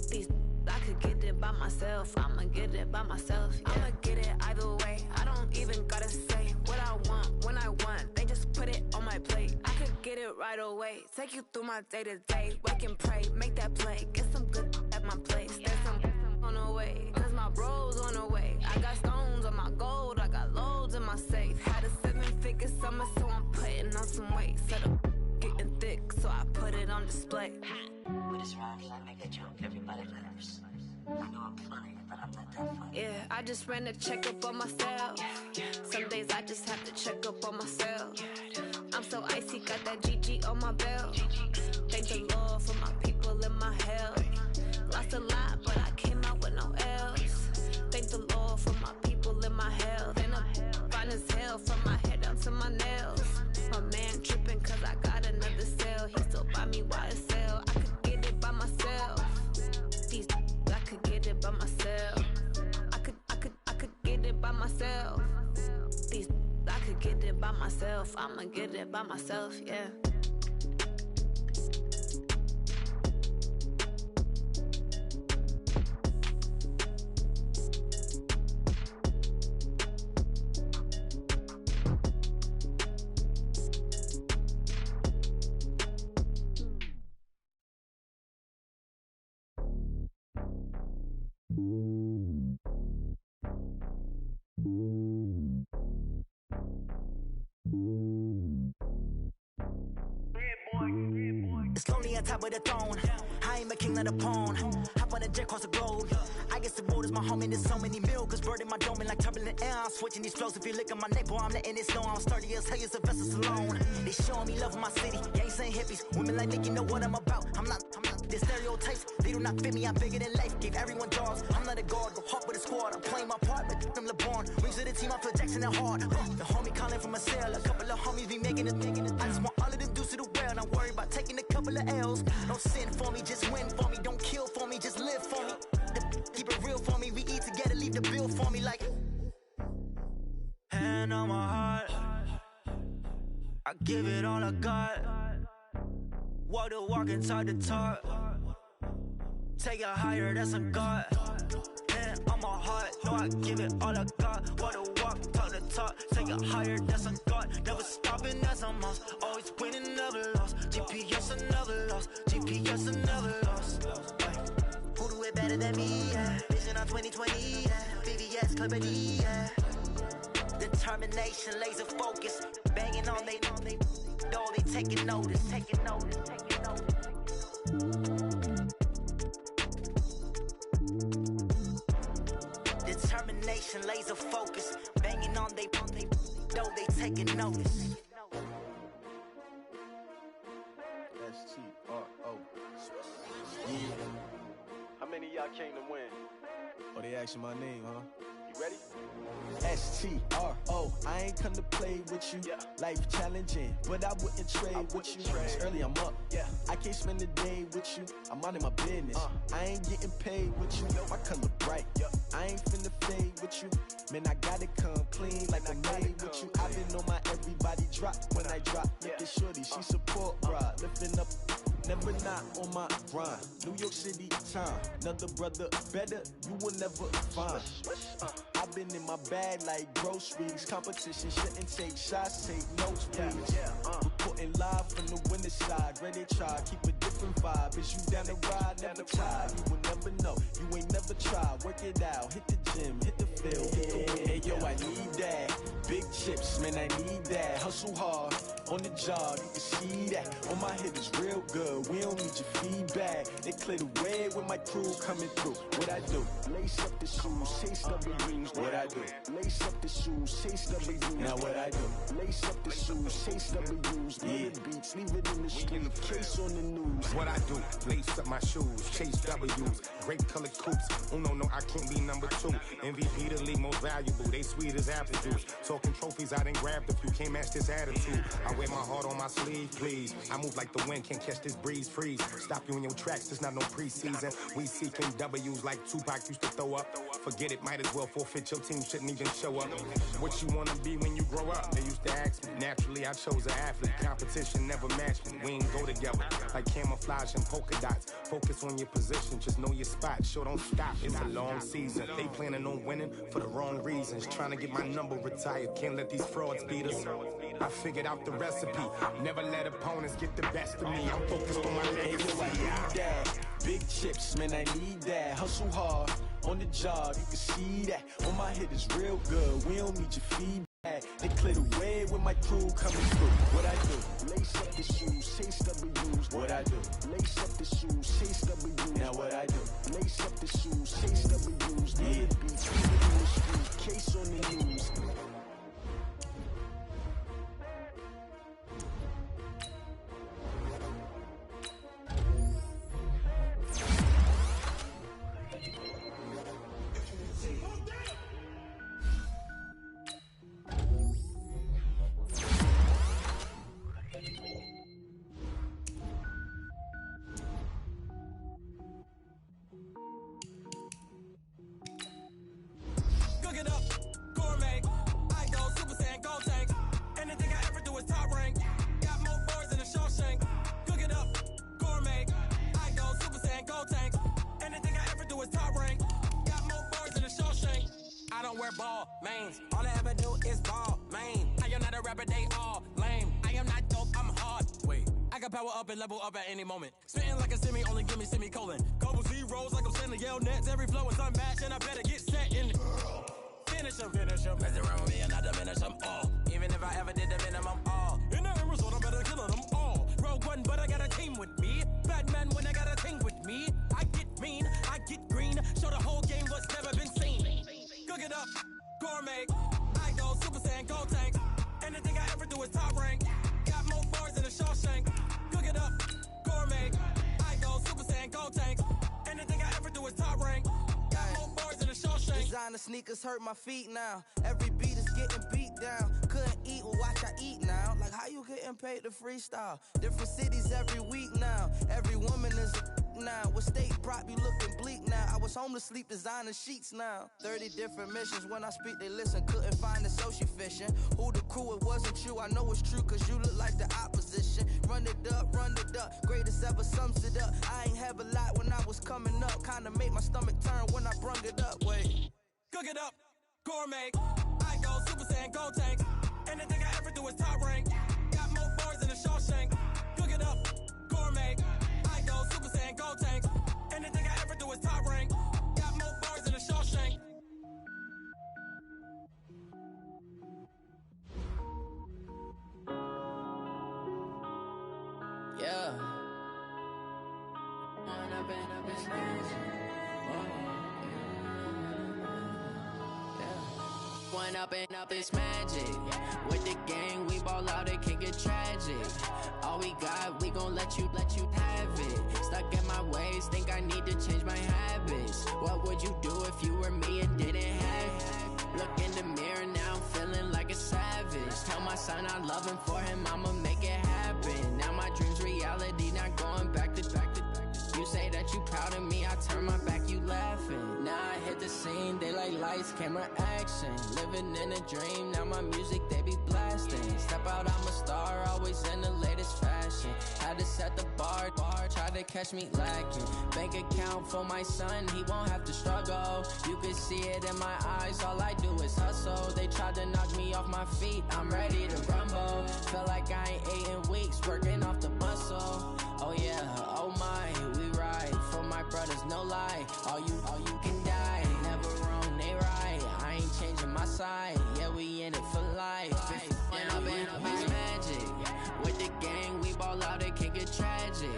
These I could get it by myself. I'ma get it by myself. Yeah. I'ma get it either way. I don't even gotta say what I want when I want. They just put it on my plate. I could get it right away. Take you through my day to day. Wake and pray, make that play. Get some good at my place. There's some on the way. Cause my bro's on the way. I got stones on my gold. I got loads in my safe. Had a 7-figure summer, so I'm putting on some weight. Set up getting thick, so I put it on display. display. With this round here, I make a joke, everybody laughs. I know I'm funny, but I'm not that funny. Yeah, I just ran a checkup on myself. Some days I just have to check up on myself. I'm so icy, got that GG on my belt. Thank the Lord for my people in my health. Lost a lot, but I came out with no L's. Thank the Lord for my people in my health. And I'm fine as hell from my head down to my nails. My man tripping cause I got another cell. He still buy me YSL. I could get it by myself. These I could get it by myself. I could get it by myself. These I could get it by myself. I'ma get it by myself, yeah. It's lonely on top of the throne. I ain't a king of the pawn. Hop on a jet across the globe. I guess the road is my home and there's so many milkers birding my dome like turbulent air. I'm switching these flows. If you look at my neck, boy, I'm letting it slow. I'm sturdy as hell, it's a vessel alone. They showing me love in my city. Yeah, ain't saying hippies. Women like Nick, you know what I'm about. I'm not the stereotypes. They do not fit me. I'm bigger than life. Gave everyone jobs. I'm not a guard. Go hard with a squad. I'm playing my part, but I'm LeBron. Rings to the team. I feel Jackson and hard. The homie calling from a cell. A couple of homies be making it. I just want all of them dudes to the well. Don't worry about taking a couple of L's. Don't sin for me, just win for me. Don't kill for me, just live for me. Keep it real for me. We eat together, leave the bill for me like. Hand on my heart, I give it all I got. Walk the walk and talk the talk. Take it higher, that's a God. Hand on my heart, no, I give it all I got. Walk the walk, talk the talk. Take it higher, that's a God. Never stopping, that's a must. Always winning, never lost. GPS, I never lost. GPS, I never lost. Who do it better than me? Yeah. Vision on 2020. Yeah. VVS, Clarity. Yeah. Determination, laser focus. Banging on they door, they taking notice. Taking notice. Taking notice. Determination, laser focus. Banging on they door, they taking notice. S-T-R-O. Yeah. How many of y'all came to win? Oh, they asking my name, huh? You ready? S-T-R-O. I ain't come to play with you. Yeah. Life challenging, but I wouldn't trade with you. It's early, I'm up. Yeah. I can't spend the day with you. I'm minding my business. I ain't getting paid with you. My color bright. Yeah. I ain't finna fade with you. Man, I gotta come clean like I'm made with you. I've been on my everybody drop when I drop. Look at shorty, she support, bruh. Lifting up. Never not on my grind. New York City time. Another brother better, you will never find. I've been in my bag like groceries. Competition shouldn't take shots, take notes, please. Reporting live from the winter side. Ready to try, keep a different vibe. Is you down the ride, never tired. You will never know, you ain't never tried. Work it out, hit the gym, hit the field, hit the wind. Hey yo, I need that. Big chips, man, I need that. Hustle hard, on the job, you can see that. On my hit is real good, we don't need your feedback. They clear the way when my crew coming through. What I do? Lace up the shoes, chase W's. What I do? Lace up the shoes, chase W's. Now what I do? Lace up the shoes, chase W's. Yeah. Beats, leave it in the street, case on the news. What I do? Lace up my shoes, chase W's. Great colored coops. Oh no, I can't be number 2. MVP the league most valuable. They sweet as apple juice. Talking trophies, I done grabbed a few. Can't match this attitude. I wear my heart on my sleeve, please. I move like the wind, can't catch this breeze. Freeze. Stop you in your tracks. There's not no preseason. We seeking W's like Tupac used to throw up. Forget it, might as well forfeit. Your team shouldn't even show up. What you wanna be when you grow up? They used to ask me. Naturally, I chose an athlete. Competition never matched me. We ain't go together like camouflage and polka dots. Focus on your position, just know your spot. Sure, don't stop. It's a long season. They planning on winning for the wrong reasons. Trying to get my number retired. Can't let these frauds beat us. I figured out the recipe. Never let opponents get the best of me. I'm focused on my legacy. I need that. Big chips, man, I need that. Hustle hard on the job, you can see that. On my hit is real good. We don't need your feedback. They clear the way with my crew coming through. What I do? Lace up the shoes, chase W's. What I do? Lace up the shoes, chase W's. Now what I do? Lace up the shoes, chase W's. Yeah. Be treated in the street, case on the news. Ball, mains. All I ever do is ball, main. I am not a rapper, they all lame. I am not dope, I'm hard. Wait, I can power up and level up at any moment. Spitting like a semi, only give me semicolon. Couple zeros like I'm sending yell nets. Every flow is unmatched and I better get set in. Finish them. Mess around with me and I diminish them all. Even if I ever did the minimum all. In the end result, I'm better killing them all. Rogue one, but I got a team with me. Batman when I got a team with me. I get mean, I get green. Show the whole game what's never been seen. Cook it up, gourmet. I go Super Saiyan, Gold Tank. Anything I ever do is top rank. Got more bars than a Shawshank. Cook it up, gourmet. I go Super Saiyan, Gold Tank. Anything I ever do is top rank. Got more bars than a Shawshank. Designer sneakers hurt my feet now. Every beat is getting beat down. Couldn't eat, well watch I eat now. Like how you getting paid to freestyle? Different cities every week now. Every woman is a now. What state prop you looking bleak now? I was home to sleep designer sheets now. 30 different missions. When I speak they listen. Couldn't find the social fishing. Who the crew? It wasn't you. I know it's true cause you look like the opposition. Run it up. Greatest ever sums it up. I ain't have a lot when I was coming up. Kinda made my stomach turn when I brung it up. Wait. Cook it up, gourmet. I go Super Saiyan, Gold Tank. Anything I ever do is top rank. Got more bars than a Shawshank. Cook it up, gourmet. I go Super Saiyan, Gold Tank. Anything I ever do is top rank. Got more bars than a Shawshank. Yeah. When I've been up in stage. One up and up is magic. With the gang, we ball out, it can get tragic. All we got, we gon' let you have it. Stuck in my ways, think I need to change my habits. What would you do if you were me and didn't have it? Look in the mirror, now I'm feeling like a savage. Tell my son I love him, for him I'ma make it happen. Now my dream's reality, not going back to. You say that you proud of me, I turn my back, you laughing. Now I hit the scene, they like lights, camera, action. Living in a dream, now my music, they be blasting. Step out, I'm a star, always in the latest fashion. Had to set the bar, try to catch me lacking. Bank account for my son, he won't have to struggle. You can see it in my eyes, all I do is hustle. They tried to knock me off my feet, I'm ready to rumble. Feel like I ain't ate in weeks, working off the muscle. Oh yeah, oh my, we ride for my brothers, no lie. All you can die, never wrong, they right. I ain't changing my side, yeah, we in it for life. When I've been up is magic. With the gang, we ball out, it can get tragic.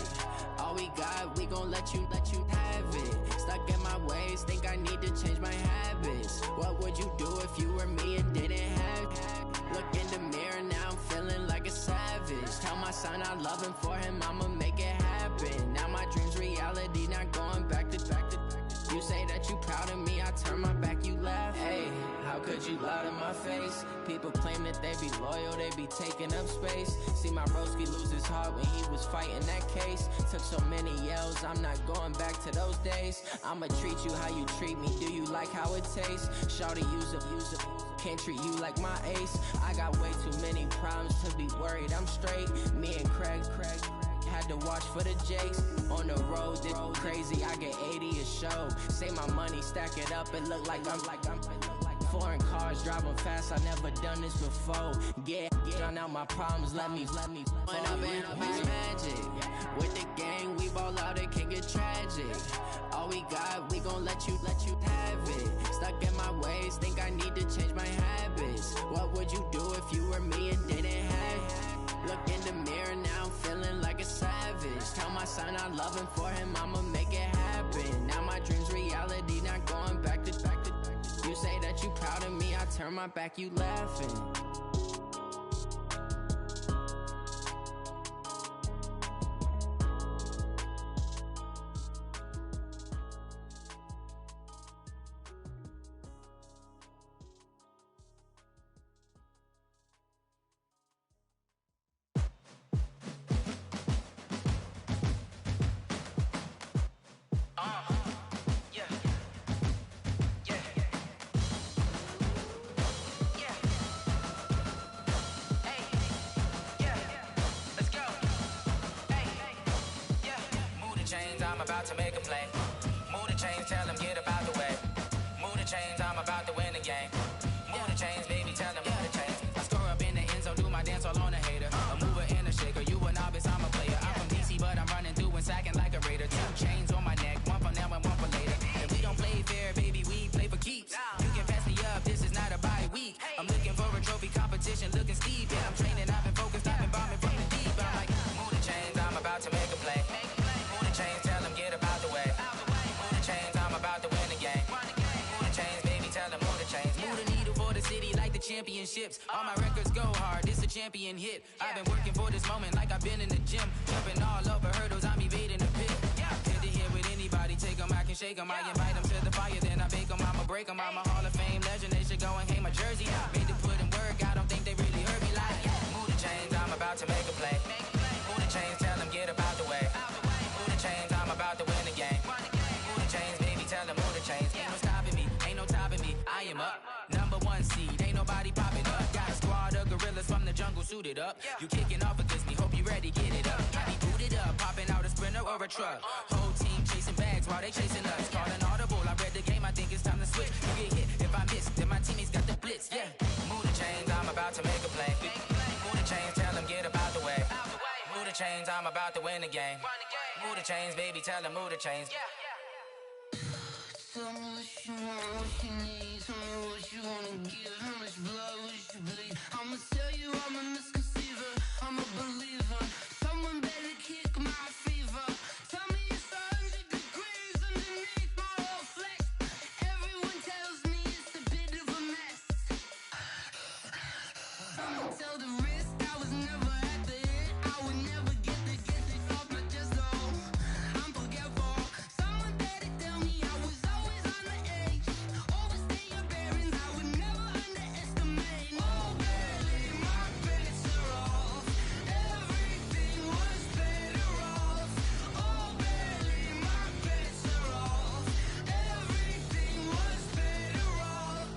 All we got, we gon' let you have it. Stuck in my ways, think I need to change my habits. What would you do if you were me and didn't have it? Look in the mirror, now I'm feeling like a savage. Tell my son I love him, for him I'ma make it happen. Now my dream's reality, not going back to. You say that you proud of me, I turn my back, you laugh. Hey, how could you lie to my face? People claim that they be loyal, they be taking up space. See my broski lose his heart when he was fighting that case. Took so many yells, I'm not going back to those days. I'ma treat you how you treat me, do you like how it tastes? Shawty, use up, can't treat you like my ace. I got way too many problems to be worried, I'm straight. Me and Craig had to watch for the Jakes. On the road, this crazy, I get 80 a show. Say my money, stack it up, it look like I'm foreign cars, driving fast, I never done this before. Get drown out my problems, let me When I've been up is magic. With the gang, we ball out, it can get tragic. All we got, we gon' let you have it. Stuck in my ways, think I need to change my habits. What would you do if you were me and didn't have it? Look in the mirror, now I'm feeling like a savage. Tell my son I love him, for him I'ma make it happen. Now my dream's reality, not going back to. You say that you proud of me, I turn my back, you laughing. I'm about to make a play. Move the chains, tell them get about the way. Move the chains, I'm about to win the game. Move the chains, baby, tell them move the chains. I score up in the end zone, do my dance all on a hater. A mover and a shaker, you a novice, I'm a player. I'm from DC, but I'm running through and sacking like a raider. 2 chains on my neck, one for now and one for later. And we don't play fair, baby, we play for keeps. You can pass me up, this is not a bye week. I'm looking for a trophy competition, looking steep. Yeah, I'm training, I've been focused, I've been bombing from the deep. I'm like, move the chains, I'm about to make a play. Move the chains, tell them get about the way. Move the chains, I'm about to win the game. Move the chains, baby, tell them move the chains. Move the needle for the city like the championships. All my records go hard, it's a champion hit. I've been working for this moment like I've been in the gym. Jumping all over hurdles, I'm evading the pit. Head to head with anybody, take them, I can shake them. I invite them to the fire, then I bake them, I'ma break them. I'm a Hall of Fame legend, they should go and hang my jersey. Made to put in work, I don't think they really heard me like, move the chains, I'm about to make a play. Move the chains, tell them get about the way. Move the chains, I'm about to win the game. Move the chains, baby, tell them move the chains. Ain't no stopping me, ain't no topping me, I am up. Number 1 seed, ain't nobody popping up. Got a squad of gorillas from the jungle suited up. You kicking off against me, hope you ready, get it up. I be booted up, popping out a sprinter or a truck. Whole team chasing bags while they chasing us. Calling audible, I read the game, I think it's time to switch. You get hit, if I miss, then my teammates got the blitz, yeah. Move the chains, I'm about to make a play. Move the chains, tell them get about the way. Move the chains, I'm about to win the game. Move the chains, baby, tell them move the chains. Tell me what you want, what you need. Tell me what you wanna give. How much blood would you bleed? I'ma tell you I'm a misconceiver. I'm a believer. Someone better kick my fever. Tell me it's 100 degrees underneath my whole flesh. Everyone tells me it's a bit of a mess. Someone tell the risk I was never at the hit. I would never get this off my chest, though. I'm forgetful. Someone better tell me I was always on the edge. Overstay your bearings, I would never underestimate. Oh, barely, my bets are off. Everything was better off. Oh, barely, my bets are off. Everything was better off.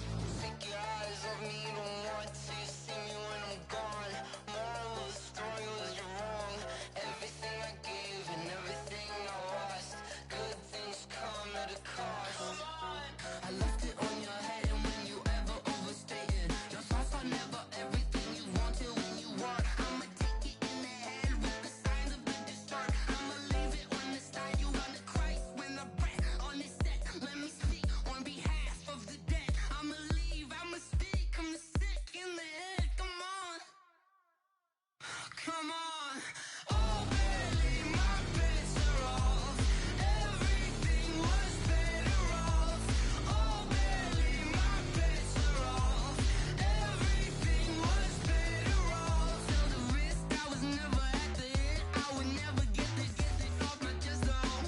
Take your eyes off me, don't want to see me when I'm gone. Moral of the story was you're wrong. Everything I gave and everything I lost. Good things come at a cost. I left it on your head, and when you ever overstay it, your thoughts are never everything you wanted when you want. I'ma take it in the head with the signs of the distort. I'ma leave it on the side. You run the Christ when the breath on this set. Let me speak on behalf of the dead. I'ma leave, I'ma speak. I'm the sick in the head. Come on, come on. Oh, barely, my bets are off. Everything was better off. Oh, barely, my bets are off. Everything was better off. Tell the risk I was never at the hit. I would never get this off my chest, though.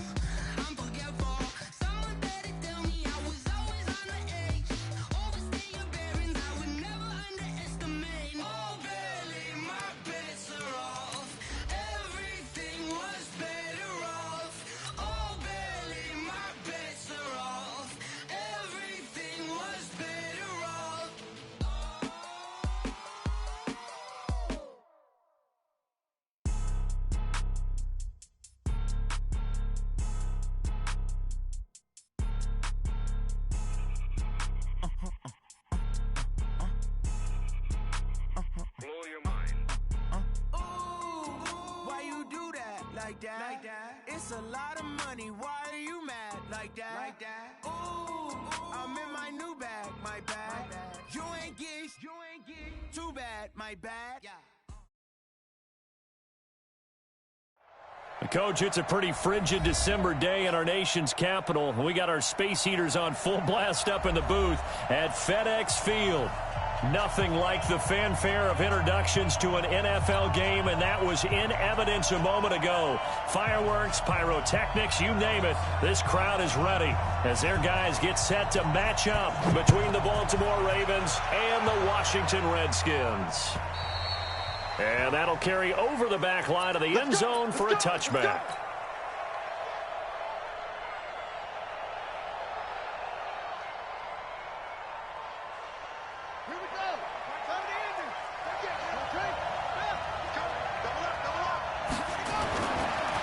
I'm forgetful. Someone better tell me I was always on the edge. Overstay your bearings, I would never underestimate. Oh, barely, my bets are off. Everything was better off. Oh, barely, my bets are off. Everything was better off. Blow your mind. Why you do that? Like that? Like that? It's a lot of money. Why are you mad? Like that? Like that? Ooh, I'm in my new bag, my bad. You ain't geese, too bad, my bad. Coach, it's a pretty frigid December day in our nation's capital. We got our space heaters on full blast up in the booth at FedEx Field. Nothing like the fanfare of introductions to an NFL game, and that was in evidence a moment ago. Fireworks, pyrotechnics, you name it. This crowd is ready as their guys get set to match up between the Baltimore Ravens and the Washington Redskins. And that'll carry over the back line of the end zone for a touchback.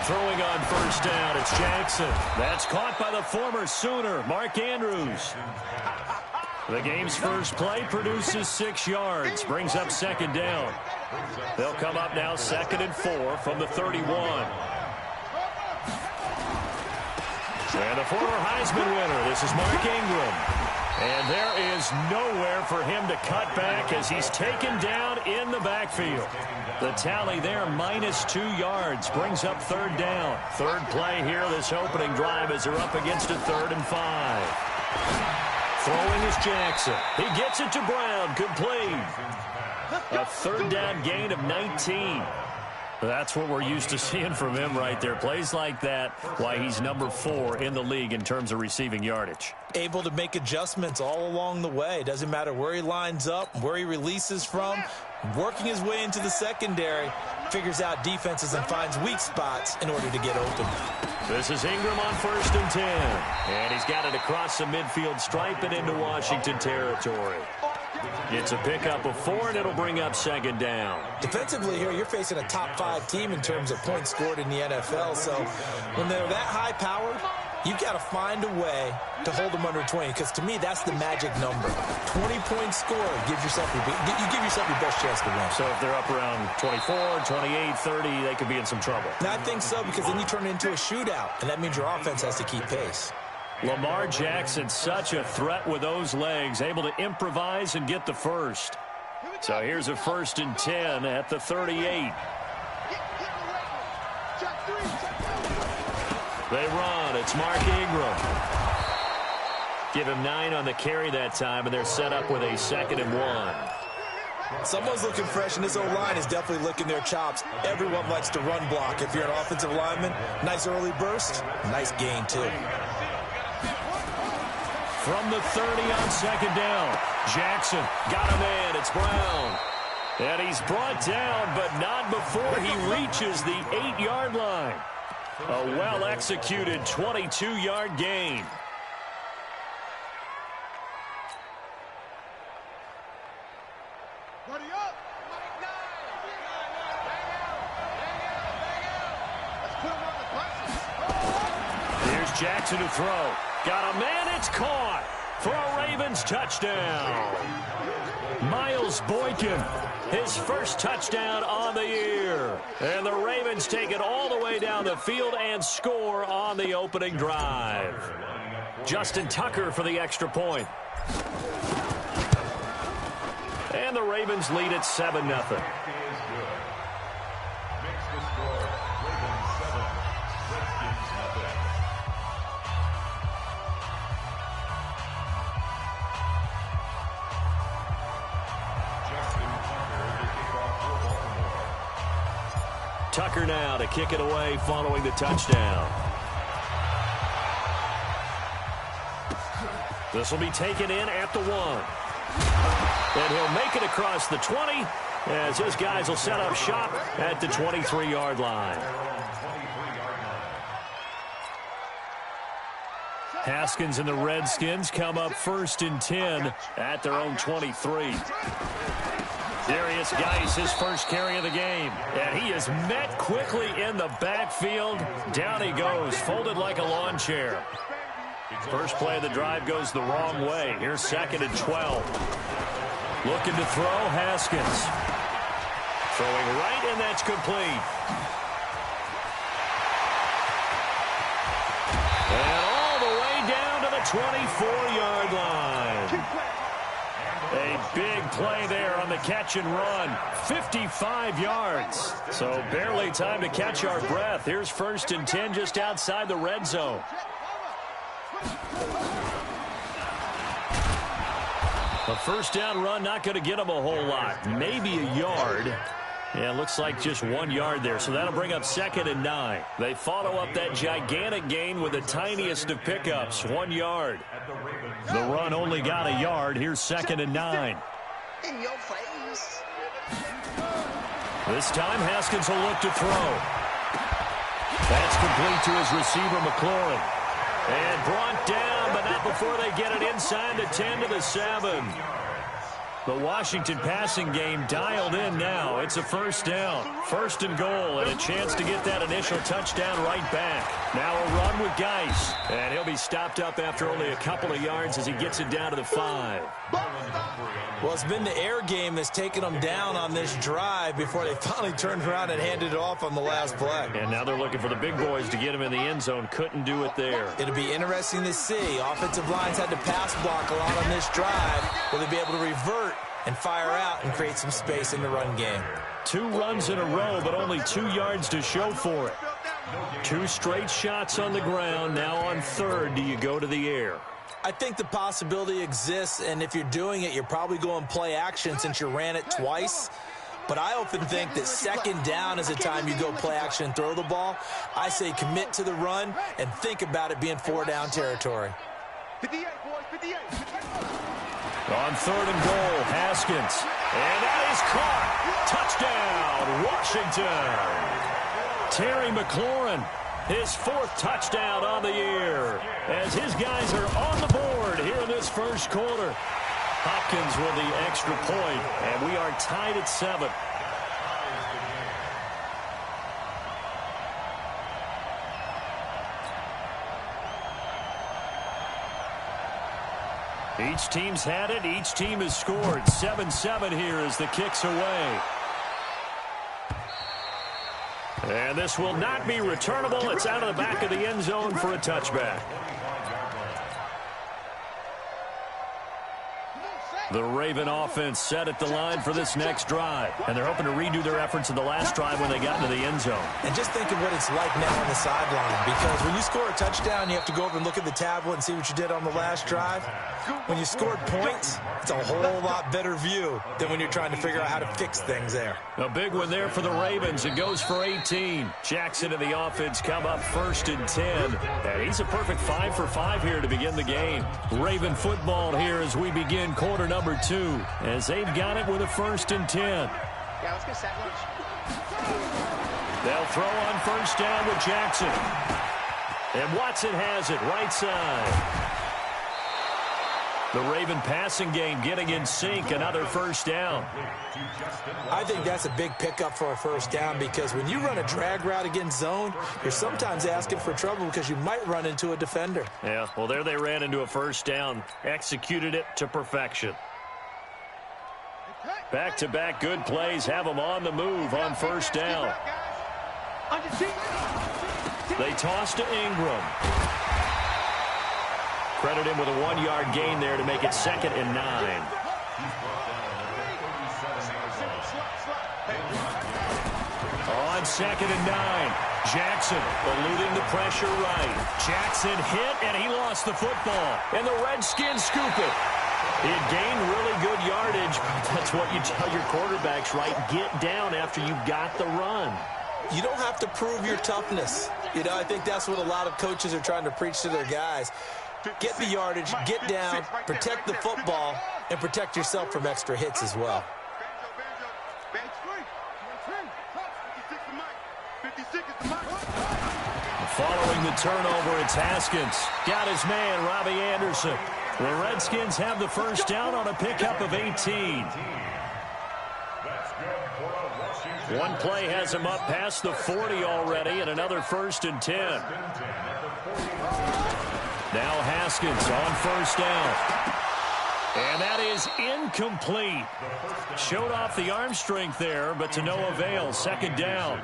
Throwing on first down, it's Jackson. That's caught by the former Sooner, Mark Andrews. The game's first play produces 6 yards, brings up second down. They'll come up now 2nd and 4 from the 31. And the former Heisman winner, this is Mark Ingram. And there is nowhere for him to cut back as he's taken down in the backfield. The tally there, -2 yards, brings up 3rd down. Third play here, this opening drive as they're up against a 3rd and 5. Throwing is Jackson. He gets it to Brown, complete. A 3rd down gain of 19. That's what we're used to seeing from him right there. Plays like that, why he's number 4 in the league in terms of receiving yardage. Able to make adjustments all along the way. Doesn't matter where he lines up, where he releases from. Working his way into the secondary, figures out defenses and finds weak spots in order to get open. This is Ingram on 1st and 10. And he's got it across the midfield stripe and into Washington territory. It's a pickup of 4, and it'll bring up 2nd down. Defensively here, you're facing a top 5 team in terms of points scored in the NFL. So when they're that high-powered, you've got to find a way to hold them under 20, because to me, that's the magic number. 20-point score gives yourself your best chance to win. So if they're up around 24, 28, 30, they could be in some trouble. And I think so, because then you turn it into a shootout, and that means your offense has to keep pace. Lamar Jackson, such a threat with those legs, able to improvise and get the first. So here's a 1st and 10 at the 38. They run. It's Mark Ingram. Give him 9 on the carry that time, and they're set up with a 2nd and 1. Someone's looking fresh, and this O-line is definitely licking their chops. Everyone likes to run block. If you're an offensive lineman, nice early burst, nice gain, too. From the 30 on 2nd down, Jackson got a man. It's Brown. And he's brought down, but not before he reaches the 8-yard line. A well-executed 22-yard gain. Here's Jackson to throw. Got a man, it's caught for a Ravens touchdown. Miles Boykin, his first touchdown on the year. And the Ravens take it all the way down the field and score on the opening drive. Justin Tucker for the extra point. And the Ravens lead at 7-0. Tucker now to kick it away following the touchdown. This will be taken in at the 1. And he'll make it across the 20 as his guys will set up shop at the 23-yard line. Haskins and the Redskins come up 1st and 10 at their own 23. Darius Geis, his first carry of the game. And he is met quickly in the backfield. Down he goes, folded like a lawn chair. First play of the drive goes the wrong way. Here's 2nd and 12. Looking to throw, Haskins. Throwing right, and that's complete. And all the way down to the 24-yard line. A big play there on the catch and run. 55 yards. So barely time to catch our breath. Here's 1st and 10 just outside the red zone. A first down run, not going to get them a whole lot. Maybe a yard. Yeah, it looks like just 1 yard there, so that'll bring up 2nd and 9. They follow up that gigantic gain with the tiniest of pickups, 1 yard. The run only got a yard. Here's 2nd and 9. In your face. This time, Haskins will look to throw. That's complete to his receiver, McLaurin. And brought down, but not before they get it inside the 10 to the 7. The Washington passing game dialed in now. It's a first down. 1st and goal, and a chance to get that initial touchdown right back. Now a run with Geis. And he'll be stopped up after only a couple of yards as he gets it down to the 5. Well, it's been the air game that's taken them down on this drive before they finally turned around and handed it off on the last play. And now they're looking for the big boys to get him in the end zone. Couldn't do it there. It'll be interesting to see. Offensive lines had to pass block a lot on this drive. Will they be able to revert and fire out and create some space in the run game? 2 runs in a row, but only 2 yards to show for it. 2 straight shots on the ground. Now on 3rd, do you go to the air? I think the possibility exists, and if you're doing it, you're probably going play action since you ran it twice. But I often think that 2nd down is the time you go play action and throw the ball. I say commit to the run and think about it being 4-down territory. 58, boys, 58. On 3rd and goal, Haskins. And that is caught. Touchdown, Washington. Terry McLaurin, his 4th touchdown on the year, as his guys are on the board here in this first quarter. Hopkins with the extra point, and we are tied at 7. Each team's had it. Each team has scored. 7-7 here as the kick's away. And this will not be returnable. It's out of the back of the end zone for a touchback. The Raven offense set at the line for this next drive. And they're hoping to redo their efforts in the last drive when they got into the end zone. And just think of what it's like now on the sideline. Because when you score a touchdown, you have to go over and look at the tablet and see what you did on the last drive. When you scored points, it's a whole lot better view than when you're trying to figure out how to fix things there. A big one there for the Ravens. It goes for 18. Jackson and the offense come up 1st and 10. And he's a perfect 5 for 5 here to begin the game. Raven football here as we begin quarter number 2. As they've got it with a 1st and 10. Yeah, let's get set lunch. They'll throw on 1st down with Jackson. And Watson has it right side. The Raven passing game getting in sync, another 1st down. I think that's a big pickup for a 1st down because when you run a drag route against zone, you're sometimes asking for trouble because you might run into a defender. Yeah, well, there they ran into a 1st down, executed it to perfection. Back-to-back good plays have them on the move on 1st down. They toss to Ingram. Credit him with a 1-yard gain there to make it 2nd and 9. On 2nd and 9, Jackson eluding the pressure right. Jackson hit, and he lost the football. And the Redskins scoop it. He had gained really good yardage, but that's what you tell your quarterbacks, right? Get down after you got the run. You don't have to prove your toughness. You know, I think that's what a lot of coaches are trying to preach to their guys. Get the yardage, get down, protect the football, and protect yourself from extra hits as well. Following the turnover, it's Haskins. Got his man, Robbie Anderson. The Redskins have the 1st down on a pickup of 18. One play has him up past the 40 already, and another 1st and 10. Now Haskins on 1st down. And that is incomplete. Showed off the arm strength there, but to no avail. 2nd down.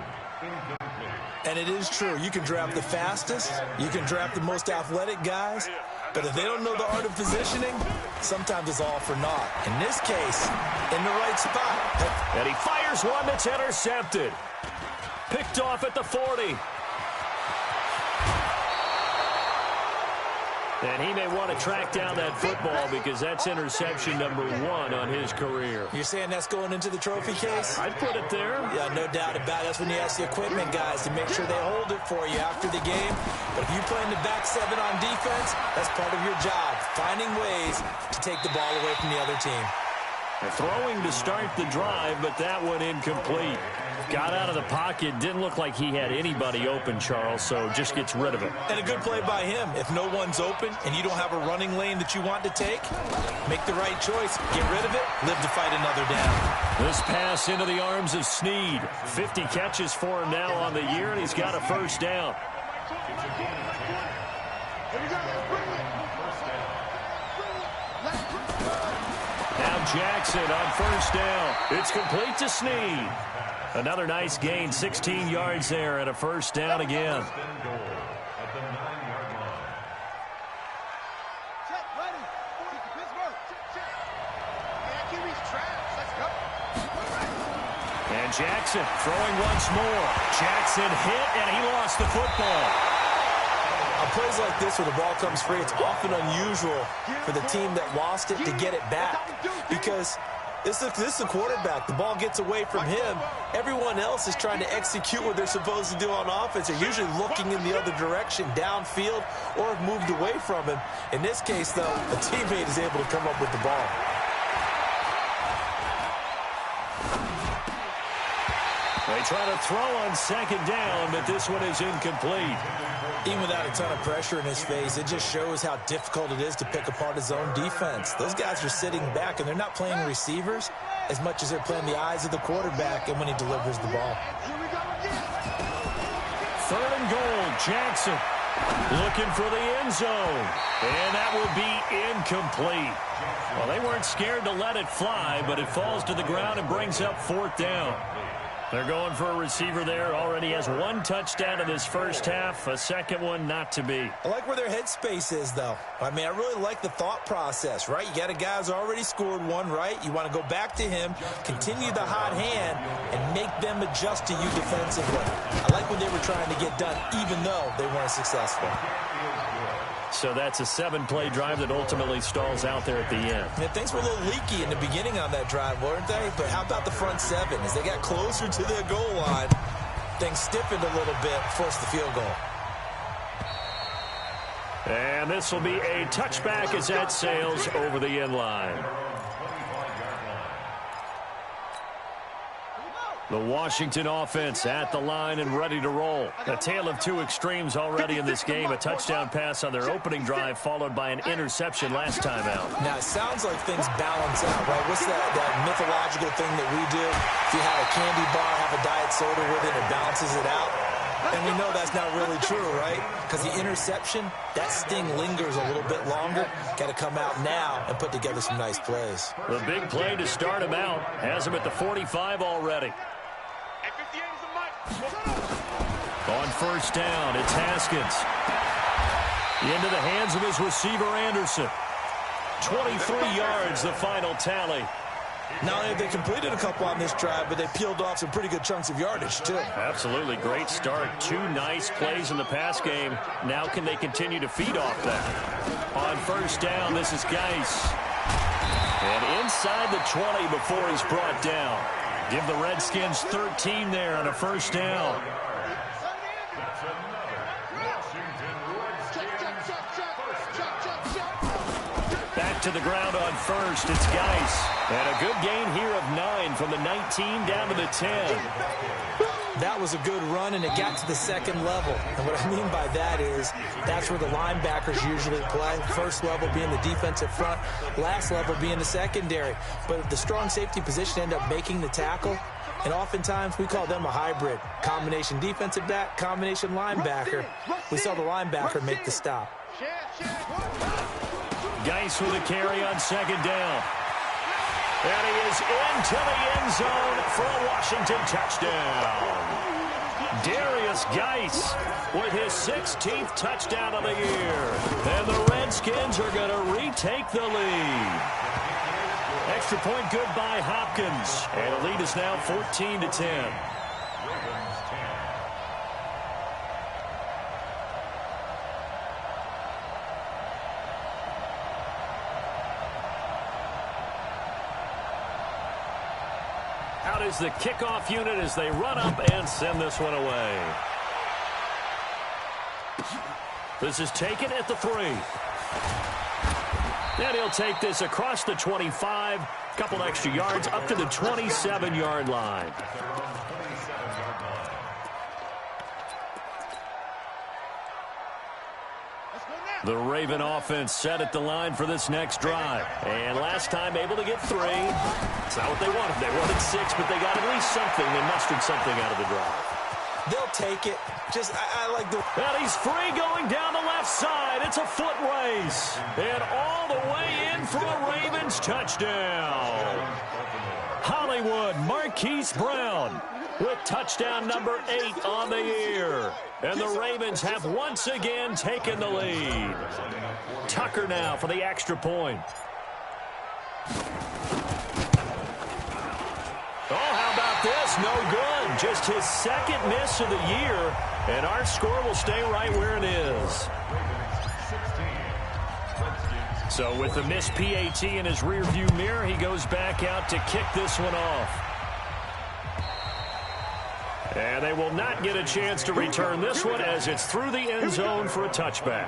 And it is true. You can draft the fastest. You can draft the most athletic guys. But if they don't know the art of positioning, sometimes it's all for naught. In this case, in the right spot. And he fires one that's intercepted. Picked off at the 40. And he may want to track down that football because that's interception number 1 on his career. You're saying that's going into the trophy case? I'd put it there. Yeah, no doubt about it. That's when you ask the equipment guys to make sure they hold it for you after the game. But if you play in the back 7 on defense, that's part of your job, finding ways to take the ball away from the other team. Throwing to start the drive, but that one incomplete. Got out of the pocket. Didn't look like he had anybody open, Charles, so just gets rid of it. And a good play by him. If no one's open and you don't have a running lane that you want to take, make the right choice. Get rid of it. Live to fight another down. This pass into the arms of Snead. 50 catches for him now on the year, and he's got a first down. Now Jackson on first down. It's complete to Snead. Another nice gain, 16 yards there, and a first down again. And Jackson throwing once more. Jackson hit, and he lost the football. On plays like this where the ball comes free, it's often unusual for the team that lost it to get it back because this is a quarterback. The ball gets away from him. Everyone else is trying to execute what they're supposed to do on offense. They're usually looking in the other direction, downfield, or have moved away from him. In this case, though, a teammate is able to come up with the ball. They try to throw on second down, but this one is incomplete. Even without a ton of pressure in his face, it just shows how difficult it is to pick apart his own defense. Those guys are sitting back, and they're not playing receivers as much as they're playing the eyes of the quarterback and when he delivers the ball. 3rd and goal, Jackson looking for the end zone, and that will be incomplete. Well, they weren't scared to let it fly, but it falls to the ground and brings up 4th down. They're going for a receiver there. Already has 1 touchdown in this first half. A second one not to be. I like where their headspace is, though. I mean, I really like the thought process, right? You got a guy who's already scored 1, right? You want to go back to him, continue the hot hand, and make them adjust to you defensively. I like what they were trying to get done, even though they weren't successful. So that's a 7-play drive that ultimately stalls out there at the end. Yeah, things were a little leaky in the beginning on that drive, weren't they? But how about the front 7? As they got closer to their goal line, things stiffened a little bit, forced the field goal. And this will be a touchback as that sails over the end line. The Washington offense at the line and ready to roll. A tale of 2 extremes already in this game. A touchdown pass on their opening drive followed by an interception last time out. Now, it sounds like things balance out, right? What's that mythological thing that we do? If you have a candy bar, have a diet soda with it, it balances it out. And we know that's not really true, right? Because the interception, that sting lingers a little bit longer. Got to come out now and put together some nice plays. The big play to start him out. Has him at the 45 already. On first down, it's Haskins. Into the hands of his receiver, Anderson. 23 yards, the final tally. Not only have they completed a couple on this drive, but they peeled off some pretty good chunks of yardage, too. Absolutely. Great start. 2 nice plays in the pass game. Now can they continue to feed off that? On first down, this is Geis. And inside the 20 before he's brought down. Give the Redskins 13 there on a first down. Back to the ground on first. It's Geis. And a good gain here of 9 from the 19 down to the 10. That was a good run, and it got to the second level. And what I mean by that is that's where the linebackers usually play. First level being the defensive front, last level being the secondary. But the strong safety position ended up making the tackle, and oftentimes we call them a hybrid. Combination defensive back, combination linebacker. We saw the linebacker make the stop. Geis with a carry on second down. And he is into the end zone for a Washington touchdown. Darius Geis with his 16th touchdown of the year. And the Redskins are going to retake the lead. Extra point good by Hopkins. And the lead is now 14-10. Out is the kickoff unit as they run up and send this one away. This is taken at the 3. And he'll take this across the 25, couple extra yards up to the 27-yard line. The Raven offense set at the line for this next drive. And last time able to get 3. It's not what they wanted. They wanted 6, but they got at least something. They mustered something out of the drive. They'll take it. I like the... And he's free going down the left side. It's a foot race. And all the way in for a Ravens touchdown. Hollywood Marquise Brown with touchdown number 8 on the year. And the Ravens have once again taken the lead. Tucker now for the extra point. Oh, how about this? No good. Just his second miss of the year. And our score will stay right where it is. So with the missed PAT in his rearview mirror, he goes back out to kick this one off. And they will not get a chance to return this one as it's through the end zone for a touchback.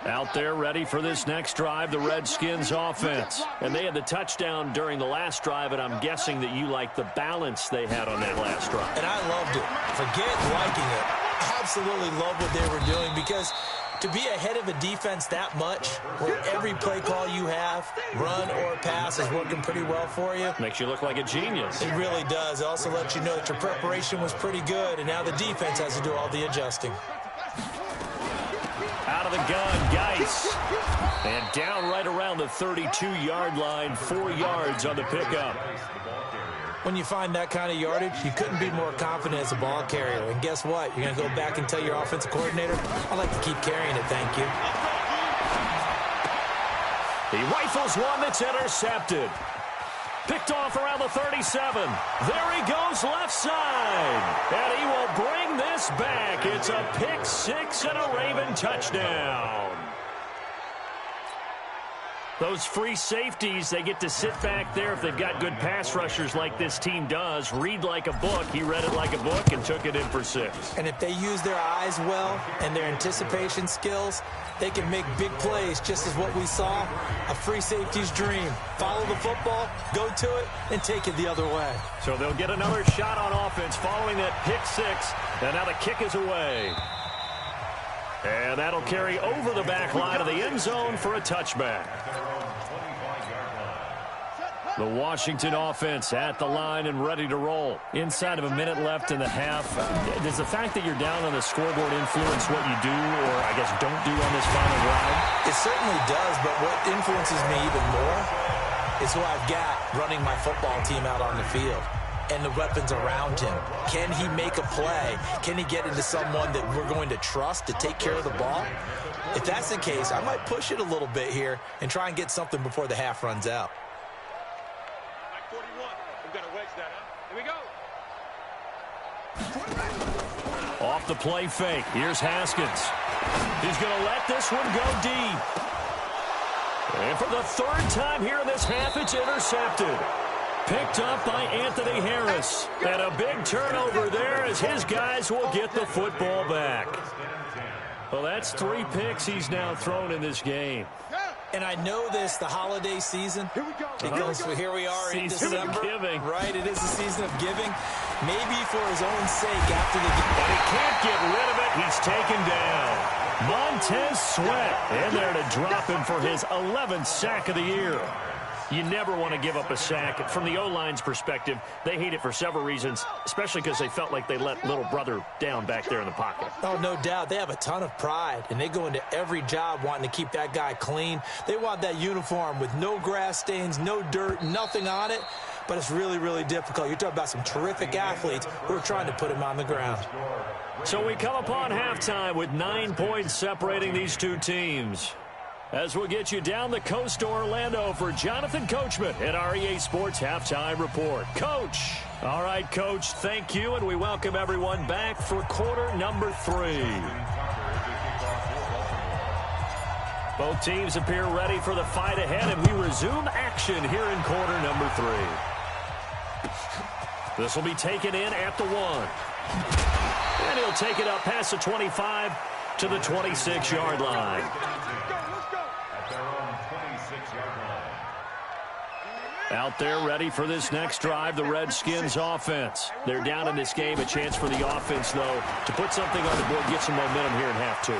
Out there ready for this next drive, the Redskins offense. And they had the touchdown during the last drive, and I'm guessing that you like the balance they had on that last drive. And I loved it. Forget liking it. Absolutely love what they were doing, because to be ahead of a defense that much, where every play call you have, run or pass, is working pretty well for you. Makes you look like a genius. It really does. It also lets you know that your preparation was pretty good, and now the defense has to do all the adjusting. Out of the gun, Geis. And down right around the 32-yard line, 4 yards on the pickup. When you find that kind of yardage, you couldn't be more confident as a ball carrier. And guess what? You're going to go back and tell your offensive coordinator, I'd like to keep carrying it, thank you. He rifles one that's intercepted. Picked off around the 37. There he goes left side. And he will bring this back. It's a pick 6 and a Raven touchdown. Those free safeties, they get to sit back there if they've got good pass rushers like this team does. Read like a book. He read it like a book and took it in for 6. And if they use their eyes well and their anticipation skills, they can make big plays, just as what we saw. A free safety's dream. Follow the football, go to it, and take it the other way. So they'll get another shot on offense following that pick 6. And now the kick is away. And that'll carry over the back line of the end zone for a touchback. The Washington offense at the line and ready to roll. Inside of a minute left in the half. Does the fact that you're down on the scoreboard influence what you do, or I guess don't do on this final drive? It certainly does, but what influences me even more is who I've got running my football team out on the field and the weapons around him. Can he make a play? Can he get into someone that we're going to trust to take care of the ball? If that's the case, I might push it a little bit here and try and get something before the half runs out. Off the play fake. Here's Haskins. He's going to let this one go deep. And for the 3rd time here in this half, it's intercepted. Picked up by Anthony Harris. And a big turnover there as his guys will get the football back. Well, that's 3 picks he's now thrown in this game. And I know this, the holiday season, because here we are in December. Giving. Right, it is the season of giving. Maybe for his own sake after the game. And he can't get rid of it. He's taken down. Montez Sweat in there to drop him for his 11th sack of the year. You never want to give up a sack. From the O-line's perspective, they hate it for several reasons, especially because they felt like they let little brother down back there in the pocket. Oh, no doubt. They have a ton of pride, and they go into every job wanting to keep that guy clean. They want that uniform with no grass stains, no dirt, nothing on it. but it's really, really difficult. You're talking about some terrific athletes who are trying to put him on the ground. So we come upon halftime with 9 points separating these two teams. As we'll get you down the coast to Orlando for Jonathan Coachman at our EA Sports Halftime Report. Coach. All right, Coach, thank you, and we welcome everyone back for quarter number 3. Both teams appear ready for the fight ahead, and we resume action here in quarter number 3. This will be taken in at the 1. And he'll take it up past the 25 to the 26-yard line. Out there ready for this next drive, the Redskins offense. They're down in this game. A chance for the offense, though, to put something on the board, get some momentum here in half 2.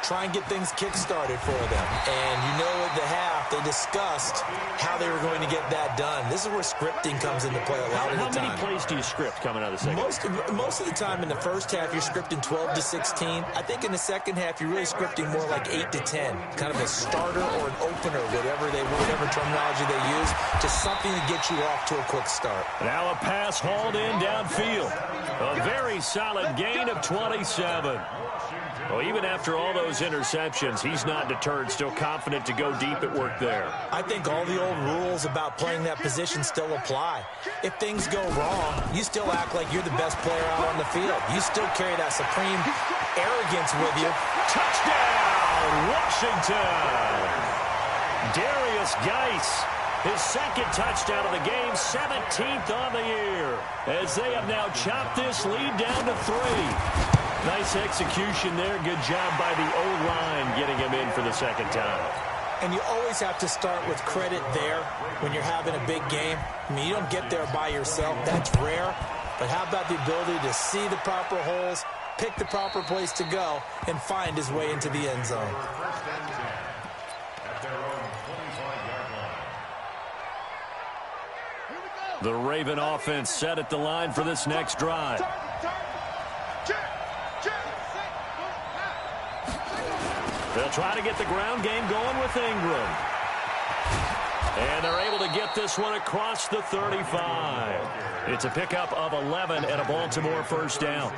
Try and get things kick-started for them. And you know at the half, they discussed how they were going to get that done. This is where scripting comes into play a lot of the time. How many plays do you script coming out of the second? Most of the time in the first half, you're scripting 12 to 16. I think in the second half, you're really scripting more like 8 to 10. Kind of a starter or an opener, whatever terminology they use, just something to get you off to a quick start. Now a pass hauled in downfield. A very solid gain of 27. Well, even after all those interceptions, he's not deterred, still confident to go deep at work there. I think all the old rules about playing that position still apply. If things go wrong, you still act like you're the best player out on the field. You still carry that supreme arrogance with you. Touchdown, Washington! Darius Geis, his second touchdown of the game, 17th on the year, as they have now chopped this lead down to 3. Nice execution there. Good job by the O-line getting him in for the second time. And you always have to start with credit there when you're having a big game. I mean, you don't get there by yourself. That's rare. But how about the ability to see the proper holes, pick the proper place to go, and find his way into the end zone? The Raven offense set at the line for this next drive. They'll try to get the ground game going with Ingram. And they're able to get this one across the 35. It's a pickup of 11 and a Baltimore first down.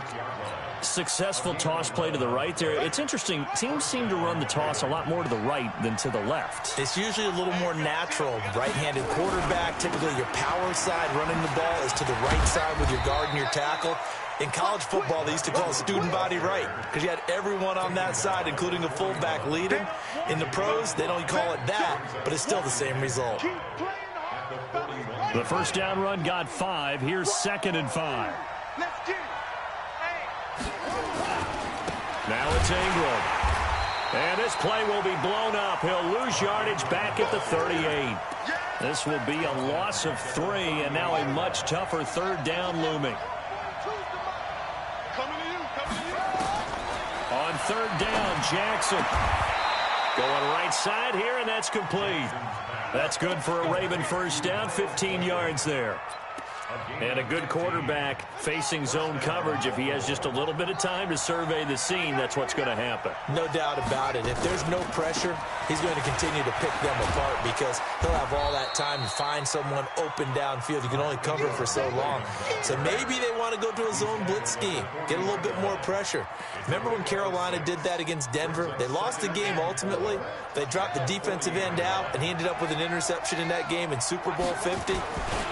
Successful toss play to the right there. It's interesting. Teams seem to run the toss a lot more to the right than to the left. It's usually a little more natural. Right-handed quarterback, typically your power side running the ball is to the right side with your guard and your tackle. In college football, they used to call it student body right because you had everyone on that side, including a fullback leading. In the pros, they don't call it that, but it's still the same result. The first down run got 5. Here's 2nd and 5. Now it's Ingram. And this play will be blown up. He'll lose yardage back at the 38. This will be a loss of 3, and now a much tougher third down looming. On third down, Jackson going right side here, and that's complete. That's good for a Raven first down, 15 yards there. And a good quarterback facing zone coverage. If he has just a little bit of time to survey the scene, that's what's going to happen. No doubt about it. If there's no pressure, he's going to continue to pick them apart because he'll have all that time to find someone open downfield. You can only cover for so long. So maybe they want to go to a zone blitz scheme, get a little bit more pressure. Remember when Carolina did that against Denver? They lost the game ultimately. They dropped the defensive end out, and he ended up with an interception in that game in Super Bowl 50.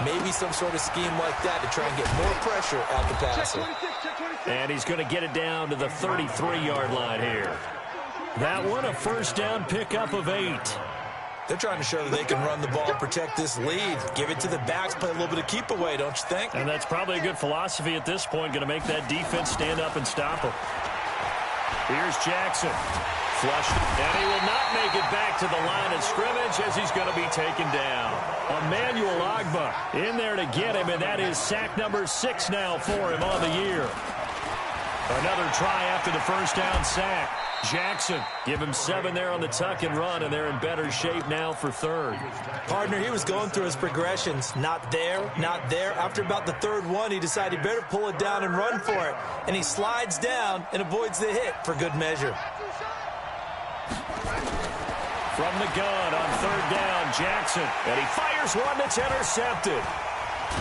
Maybe some sort of scheme like that to try and get more pressure out the passer. And he's going to get it down to the 33-yard line here. That one, a first down pickup of 8. They're trying to show that they can run the ball, protect this lead, give it to the backs, play a little bit of keep away, don't you think? And that's probably a good philosophy at this point, going to make that defense stand up and stop him. Here's Jackson. Flushed, and he will not make it back to the line of scrimmage as he's going to be taken down. Emmanuel Ogbah in there to get him, and that is sack number 6 now for him on the year. Another try after the first down sack. Jackson, give him 7 there on the tuck and run, and they're in better shape now for third. Partner, he was going through his progressions. Not there, not there. After about the third one, he decided he better pull it down and run for it. And he slides down and avoids the hit for good measure. From the gun on third down, Jackson. And he fires one that's intercepted.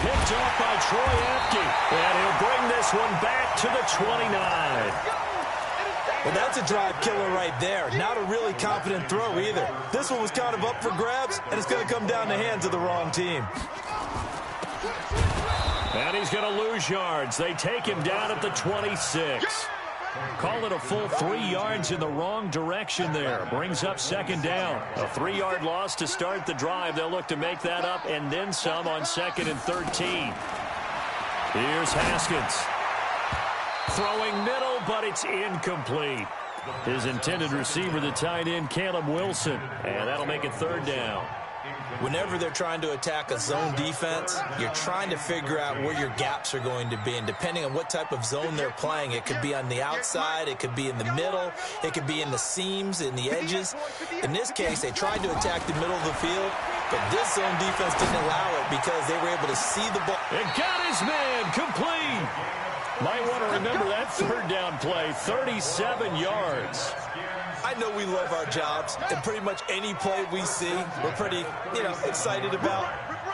Picked off by Troy Apke. And he'll bring this one back to the 29. Well, that's a drive killer right there. Not a really confident throw either. This one was kind of up for grabs, and it's going to come down the hands of the wrong team. And he's going to lose yards. They take him down at the 26. Call it a full 3 yards in the wrong direction there. Brings up second down. A 3-yard loss to start the drive. They'll look to make that up and then some on 2nd and 13. Here's Haskins. Throwing middle, but it's incomplete. His intended receiver, the tight end, Caleb Wilson. And that'll make it 3rd down. Whenever they're trying to attack a zone defense, you're trying to figure out where your gaps are going to be. And depending on what type of zone they're playing, it could be on the outside, it could be in the middle, it could be in the seams, in the edges. In this case, they tried to attack the middle of the field, but this zone defense didn't allow it because they were able to see the ball. It got his man complete. Might want to remember that 3rd down play, 37 yards. I know we love our jobs, and pretty much any play we see, we're pretty, excited about.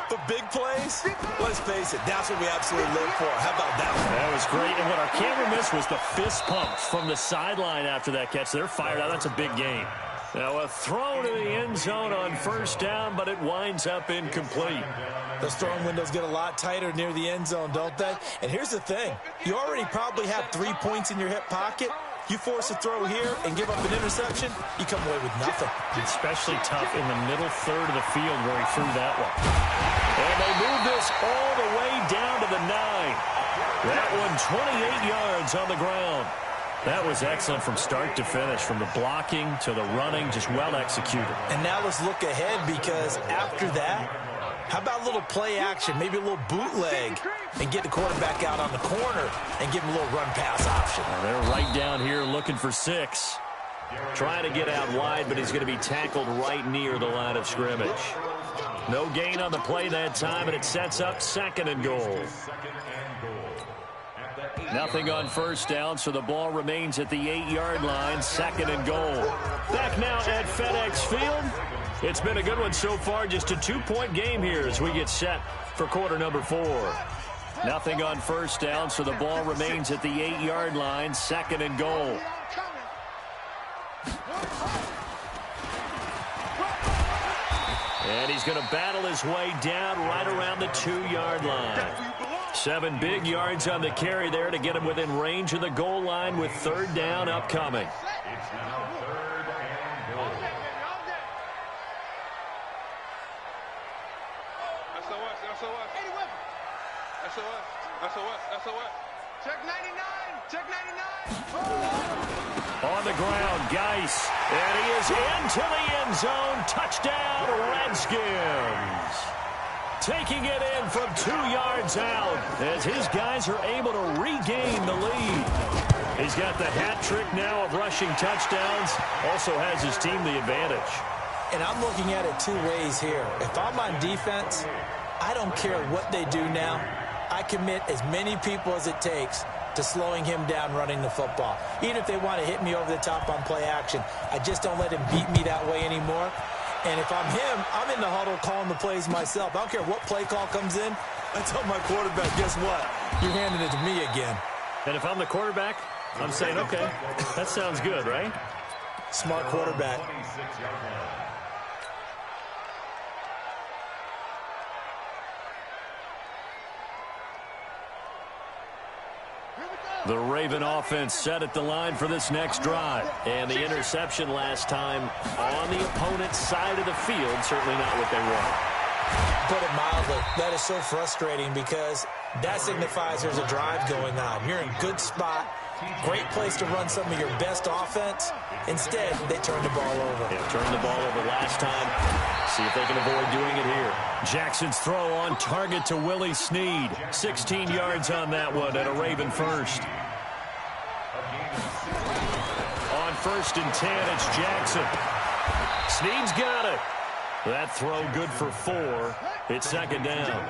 But big plays, let's face it, that's what we absolutely live for. How about that one? That was great, and what our camera missed was the fist pumps from the sideline after that catch. They're fired out. That's a big game. Now a throw to the end zone on 1st down, but it winds up incomplete. Those throwing windows get a lot tighter near the end zone, don't they? And here's the thing. You already probably have 3 points in your hip pocket. You force a throw here and give up an interception, you come away with nothing. Especially tough in the middle third of the field where he threw that one. And they move this all the way down to the 9. That one 28 yards on the ground. That was excellent from start to finish, from the blocking to the running, just well executed. And now let's look ahead, because after that, how about a little play action, maybe a little bootleg, and get the quarterback out on the corner and give him a little run-pass option. Well, they're right down here looking for 6. Trying to get out wide, but he's going to be tackled right near the line of scrimmage. No gain on the play that time, and it sets up 2nd and goal. Nothing on 1st down, so the ball remains at the 8-yard line, 2nd and goal. Back now at FedEx Field. It's been a good one so far, just a 2-point game here as we get set for quarter number 4. Nothing on 1st down, so the ball remains at the 8-yard line, 2nd and goal. And he's going to battle his way down right around the 2-yard line. 7 big yards on the carry there to get him within range of the goal line with 3rd down upcoming. It's now 3rd and goal. SOS. Check 99. Check 99. On the ground, Geis. And he is into the end zone. Touchdown, Redskins. Taking it in from 2 yards out as his guys are able to regain the lead. He's got the hat trick now of rushing touchdowns. Also has his team the advantage. And I'm looking at it 2 ways here. If I'm on defense, I don't care what they do now. I commit as many people as it takes to slowing him down running the football. Even if they want to hit me over the top on play action, I just don't let him beat me that way anymore. And if I'm him, I'm in the huddle calling the plays myself. I don't care what play call comes in. I tell my quarterback, guess what? You're handing it to me again. And if I'm the quarterback, I'm saying, okay, that sounds good, right? Smart quarterback. The Raven offense set at the line for this next drive. And the interception last time on the opponent's side of the field, certainly not what they want. Put it mildly, that is so frustrating because that signifies there's a drive going on. You're in a good spot, great place to run some of your best offense. Instead, they turn the ball over. Yeah, turned the ball over last time. See if they can avoid doing it here. Jackson's throw on target to Willie Snead. 16 yards on that one and a Raven first. On 1st and 10, it's Jackson. Snead's got it. That throw good for 4. It's 2nd down.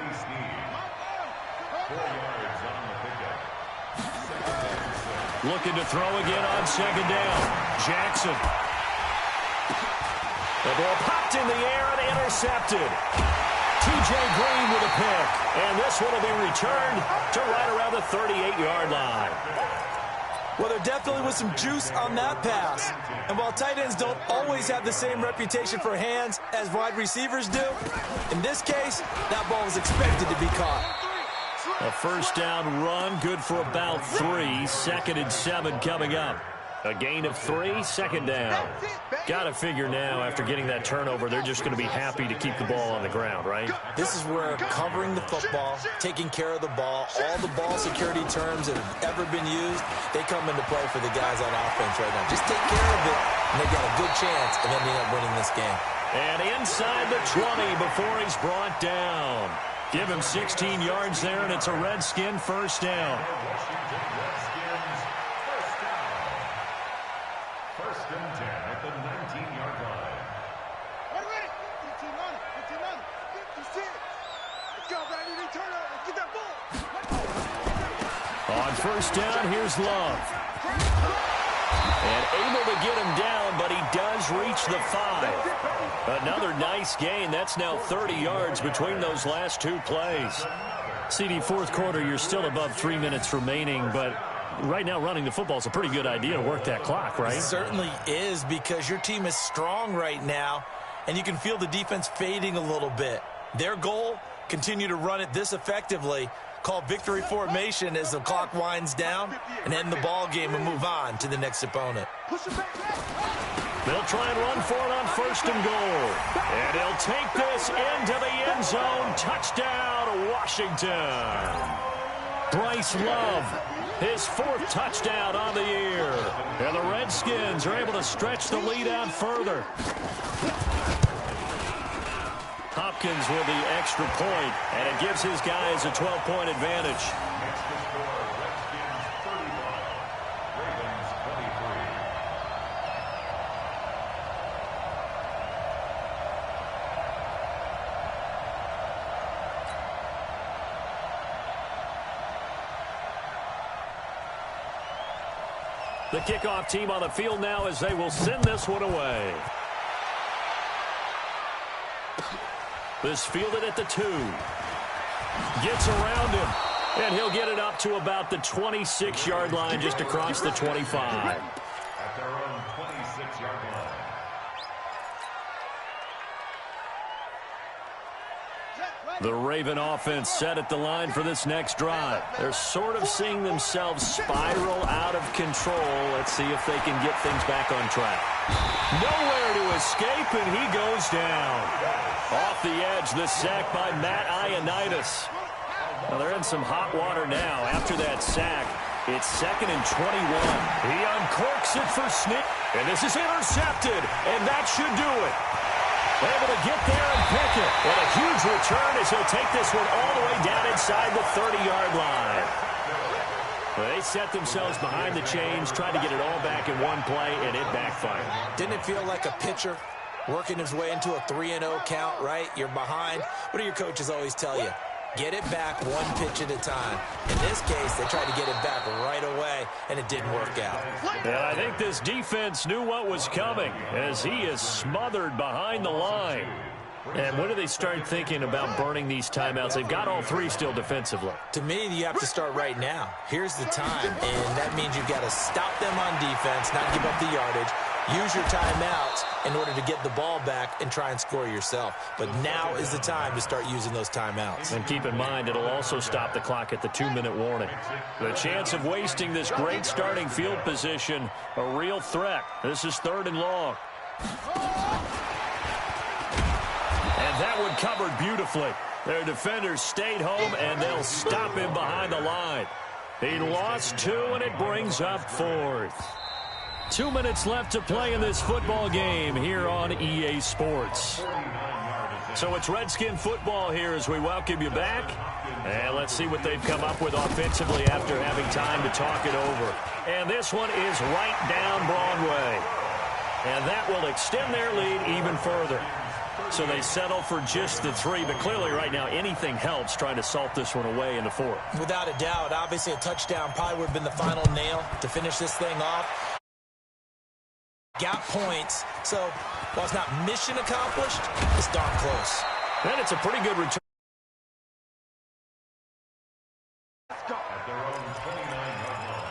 Looking to throw again on 2nd down. Jackson. The ball popped in the air and intercepted. To T.J. Green with a pick. And this one will be returned to right around the 38-yard line. Well, there definitely was some juice on that pass. And while tight ends don't always have the same reputation for hands as wide receivers do, in this case, that ball was expected to be caught. A first down run, good for about 3. 2nd and 7 coming up. A gain of 3, 2nd down. Got to figure now, after getting that turnover, they're just going to be happy to keep the ball on the ground, right? This is where covering the football, taking care of the ball, all the ball security terms that have ever been used, they come into play for the guys on offense right now. Just take care of it, and they've got a good chance of ending up winning this game. And inside the 20 before he's brought down. Give him 16 yards there, and it's a Redskin first down. First and 10 at the 19-yard line. Ready? 15 on it. 15 on it. 56. Let's go, Brady. Turn over. Get that ball. On first down, here's Love. And able to get him down, but he does reach the 5. Another nice gain. That's now 30 yards between those last 2 plays. CD, fourth quarter, you're still above 3 minutes remaining, but right now running the football is a pretty good idea to work that clock, right? It certainly is, because your team is strong right now, and you can feel the defense fading a little bit. Their goal, continue to run it this effectively, call victory formation as the clock winds down, and end the ball game and move on to the next opponent. They'll try and run for it on 1st and goal. And he'll take this into the end zone. Touchdown, Washington. Bryce Love, his 4th touchdown on the year. And the Redskins are able to stretch the lead out further. Hopkins with the extra point, and it gives his guys a 12-point advantage. The kickoff team on the field now as they will send this one away. This fielded at the 2. Gets around him, and he'll get it up to about the 26-yard line, just across the 25. At their own 26-yard line. The Raven offense set at the line for this next drive. They're sort of seeing themselves spiral out of control. Let's see if they can get things back on track. Nowhere to escape, and he goes down. Off the edge, the sack by Matt Ioannidis. Well, they're in some hot water now after that sack. It's 2nd and 21. He uncorks it for Sneak, and this is intercepted, and that should do it. Able to get there and pick it. And a huge return as he'll take this one all the way down inside the 30-yard line. Well, they set themselves behind the chains, tried to get it all back in one play, and it backfired. Didn't it feel like a pitcher working his way into a 3-0 count, right? You're behind. What do your coaches always tell you? Get it back one pitch at a time. In this case, they tried to get it back right away, and it didn't work out. And I think this defense knew what was coming as he is smothered behind the line. And when do they start thinking about burning these timeouts? They've got all 3 still defensively. To me, you have to start right now. Here's the time, and that means you've got to stop them on defense, not give up the yardage. Use your timeouts in order to get the ball back and try and score yourself. But now is the time to start using those timeouts. And keep in mind, it'll also stop the clock at the 2-minute warning. The chance of wasting this great starting field position, a real threat. This is 3rd and long. And that one covered beautifully. Their defenders stayed home, and they'll stop him behind the line. He lost 2, and it brings up 4th. 2 minutes left to play in this football game here on EA Sports. So it's Redskin football here as we welcome you back. And let's see what they've come up with offensively after having time to talk it over. And this one is right down Broadway. And that will extend their lead even further. So they settle for just the 3, but clearly right now anything helps trying to salt this one away in the 4th. Without a doubt, obviously a touchdown probably would have been the final nail to finish this thing off. Got points, so while it's not mission accomplished, it's darn close. And it's a pretty good return. At their own 29-yard line.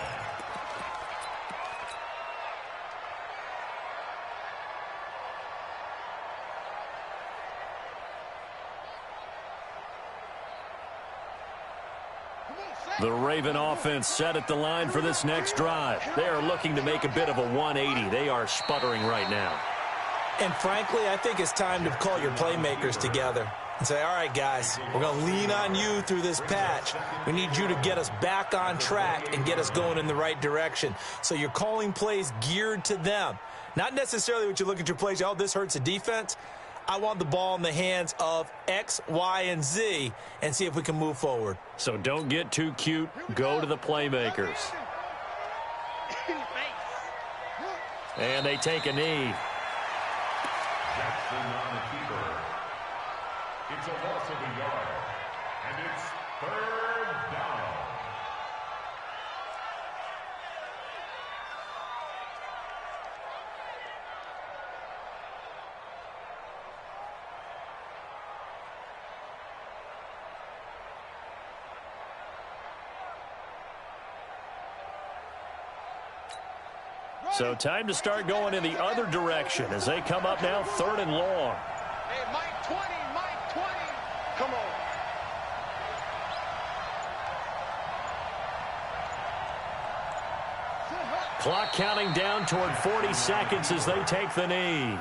The Raven offense set at the line for this next drive. They are looking to make a bit of a 180. They are sputtering right now. And frankly, I think it's time to call your playmakers together and say, all right, guys, we're going to lean on you through this patch. We need you to get us back on track and get us going in the right direction. So you're calling plays geared to them. Not necessarily what you look at your plays, oh, this hurts the defense. I want the ball in the hands of X, Y, and Z and see if we can move forward. So don't get too cute. Go to the playmakers. And they take a knee. Jackson on the keeper. It's a loss of a yard. And it's third down. So time to start going in the other direction as they come up now 3rd and long. Hey, Mike 20, Mike 20. Come on. Clock counting down toward 40 seconds as they take the knee.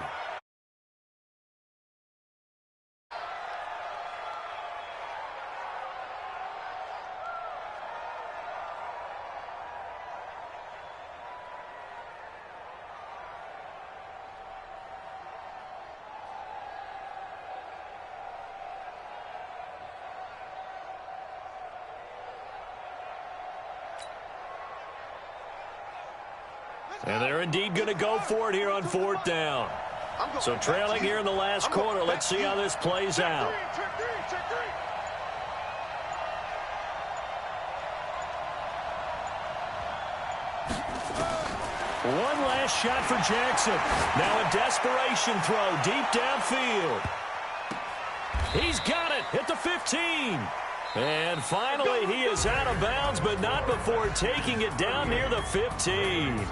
And they're indeed going to go for it here on 4th down. So trailing here in the last quarter. Let's see how this plays out. One last shot for Jackson. Now a desperation throw deep downfield. He's got it at the 15. And finally, he is out of bounds, but not before taking it down near the 15.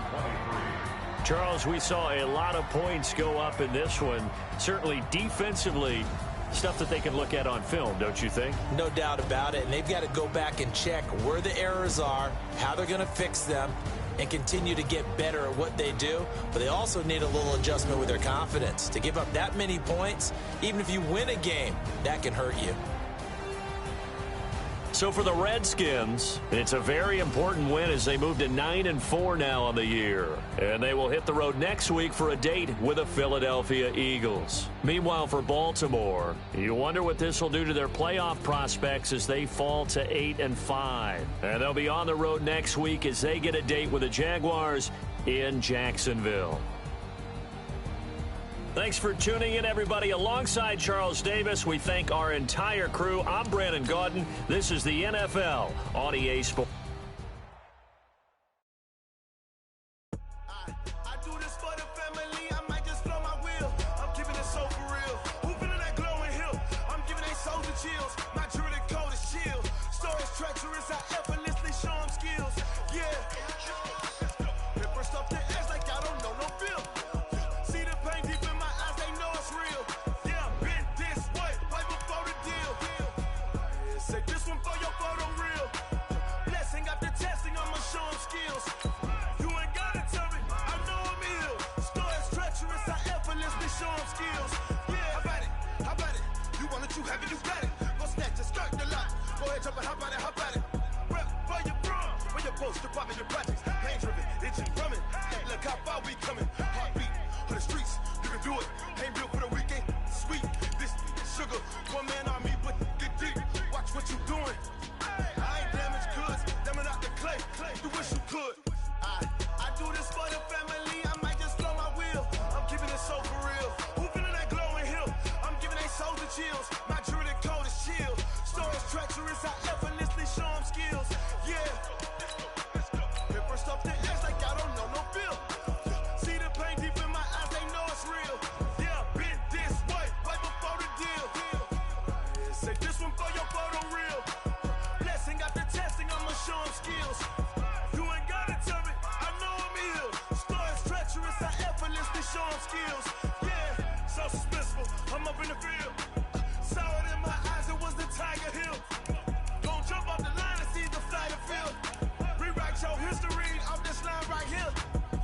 Charles, we saw a lot of points go up in this one. Certainly defensively, stuff that they can look at on film, don't you think? No doubt about it. And they've got to go back and check where the errors are, how they're going to fix them, and continue to get better at what they do. But they also need a little adjustment with their confidence. To give up that many points, even if you win a game, that can hurt you. So for the Redskins, it's a very important win as they move to 9-4 now on the year. And they will hit the road next week for a date with the Philadelphia Eagles. Meanwhile, for Baltimore, you wonder what this will do to their playoff prospects as they fall to 8-5. And they'll be on the road next week as they get a date with the Jaguars in Jacksonville. Thanks for tuning in, everybody. Alongside Charles Davis, we thank our entire crew. I'm Brandon Gaudin. This is the NFL on EA Sports. I do this for the family. I might just blow my wheel. I'm keeping it so for real. Who feeling that glowing hill? I'm giving they soldier chills. My jewelry coat is chill. Stories treacherous. I effortlessly show them skills. Yeah. Paper stuff to edge like I don't know no feel. See the pain deep in my eyes, they know it's real. Yeah, been this way, right before the deal. Say this one for your photo real. Blessing after testing, I'ma show them skills. You ain't gotta tell me, I know I'm ill. Stories treacherous, I effortlessly show them skills. Yeah, how about it? How about it? You want it, you have it, you got it. Go snatch it, skirt the lot. Go ahead, jump it, how about it? How about it? Rep for your bro, where your post, the pop in your projects. Pain driven, itching from it. Look how far we coming. Heartbeat for the streets, you can do it. Ain't built for the weekend. Sweet, this sugar, one man army, but get deep. Watch what you doing. I ain't damaged goods, damn it out the clay. You wish you could. I do this for the family. I might just blow my wheel. I'm keeping it so for real. Who feeling that glowing hill? I'm giving they soldier chills. My jewelry coat is chill. Stories treacherous. I effortlessly show them skills. Yeah. Paper stuff to edge like I don't know no feel. See the pain deep in my eyes, they know it's real. Yeah, been this way, right before the deal. skills. Yeah, so suspenseful. I'm up in the field. Saw it in my eyes, it was the Tiger Hill. Gon' jump off the line and see the flight of field. Rewrite your history off this line right here.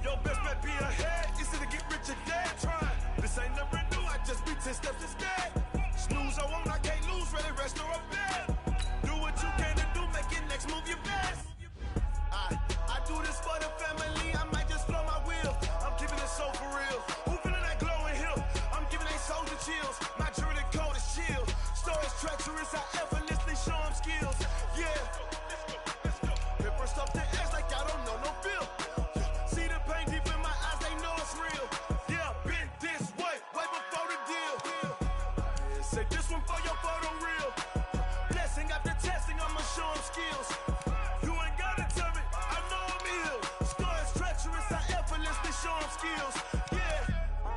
Your best bet be ahead, easy to get rich or dead. Trying, this ain't never new, I just be 10 steps instead. Snooze or won't, I can't lose, ready, rest or up bed. Do what you can to do, make your next move your best. I do this for the family, I might just flow my wheel. I'm keeping it so for real. Who feeling that glowing hill? I'm giving they soldier chills. My jewelry coat is chill. Stories treacherous, I effortlessly show them skills. Yeah. It burst up the edge like I don't know no feel. See the pain deep in my eyes, they know it's real. Yeah, been this way before the deal. Yeah, say this one for your photo real. Blessing after testing, I'ma show them skills. You ain't gotta tell me, I know I'm ill. Stories treacherous, I effortlessly show them skills. Yeah.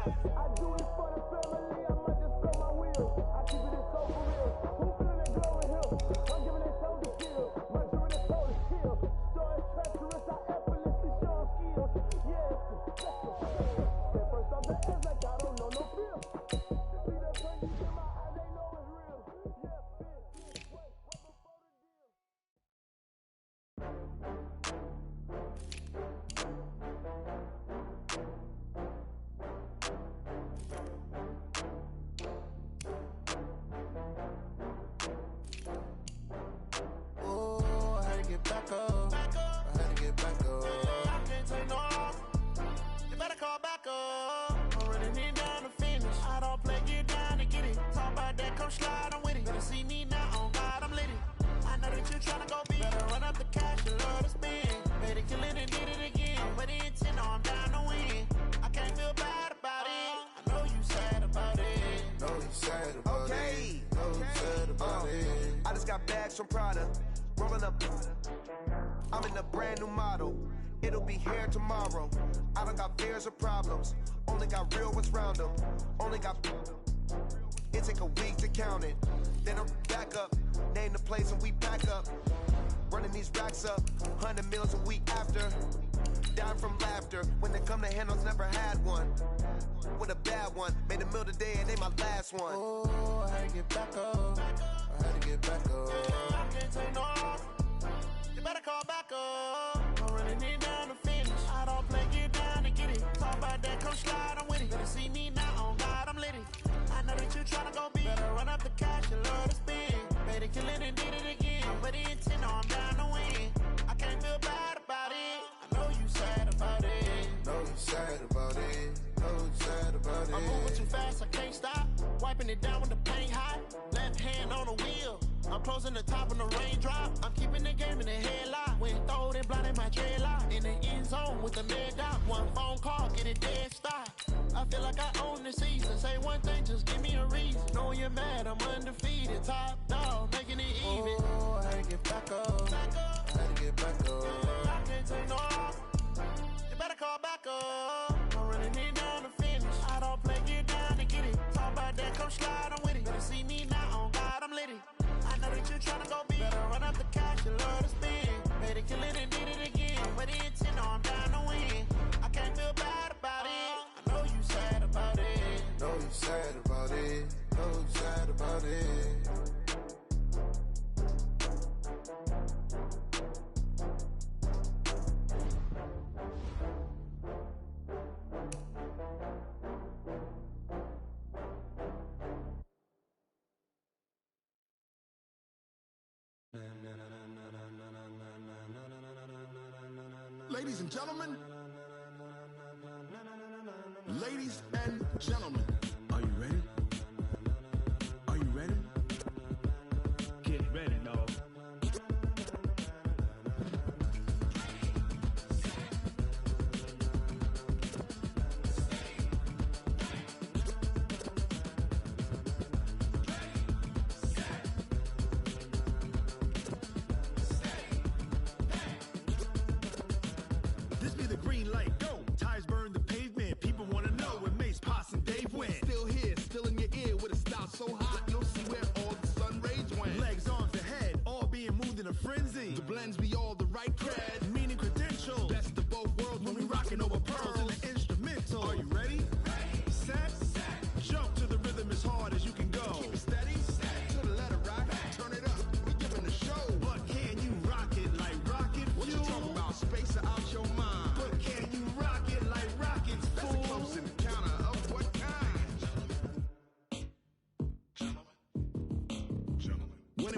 I do this for the family, I might just blow my wheel. I keep it so for real. Who feeling that glowing hill? I'm giving they soldier skills. My jewelry coat is chill. Stories treacherous, I effortlessly show them skills. Yeah. At first I'm the edge like I don't know no fear. See that pain deep in my eyes, they know it's real. Yeah, this way before the deal. Oh, I had to get back up. I had to get back up. I can't take no loss. You better call back up. I'm running it down to finish. I don't play, get down to get it. Talk about that, come slide, I'm with it. Better see me now, on God, I'm lit it. I know that you tryna go big. Better run up the cash, you love to spend. Made it, kill it, and did it again. But the intent, I'm down to win. I can't feel bad about it. I know you sad about it. Know you sad about it. Know you sad about it. I just got bags from Prada. Rolling up. I'm in a brand new model. It'll be here tomorrow. I don't got fears or problems. Only got real ones round them. Only got. It take a week to count it. Then I'm back up. Name the place and we pack up. Running these racks up. 100 meals a week after. Dying from laughter. When they come to handles, never had one. With a bad one. Made a meal today and they my last one. Oh, I had to get back up. I had to get back up. I can't take no loss. You better call back up. I'm running it down to finish. I don't play, get down to get it. Talk about that, come slide, I'm with it. Better see me now, on God, I'm lit it. I know that you tryna go big. Better run up the cash, you love to spend. Made it, kill it, and did it again. But the intent, no, I'm down to win. I can't feel bad about it. I know you sad about it. Know you sad about it. Know you sad about it. I'm moving too fast, I can't stop. Wiping it down with the paint hot. Left hand on the wheel. I'm closing the top on the raindrop. I'm keeping the game in the headlock. When throwed and blinded my dreadlock. In the end zone with the mad dot. One phone call, get it dead stop. I feel like I own the season. Say one thing, just give me a reason. Knowing you're mad, I'm undefeated. Top dog, making it even. Oh, I had to get back up. I had to get back up. I can't take no loss. You better call back up. I'm running it down to finish. I don't play, get down to get it. Talk about that, come slide, I'm with it. Better see me now, on God, I'm lit it. I know that you tryna go big. Better run up the cash, you love to spend. Made it, kill it, and did it again. But the intent, no, I'm down to win. I can't feel bad about it. I know you sad about it. Know you sad about it. Know you sad about it. Ladies and gentlemen, ladies and gentlemen, are you ready? Are you ready? Get ready, dog. This be the green light, go. Tires burn the pavement. People wanna know when Mace, Poss, and Dave win.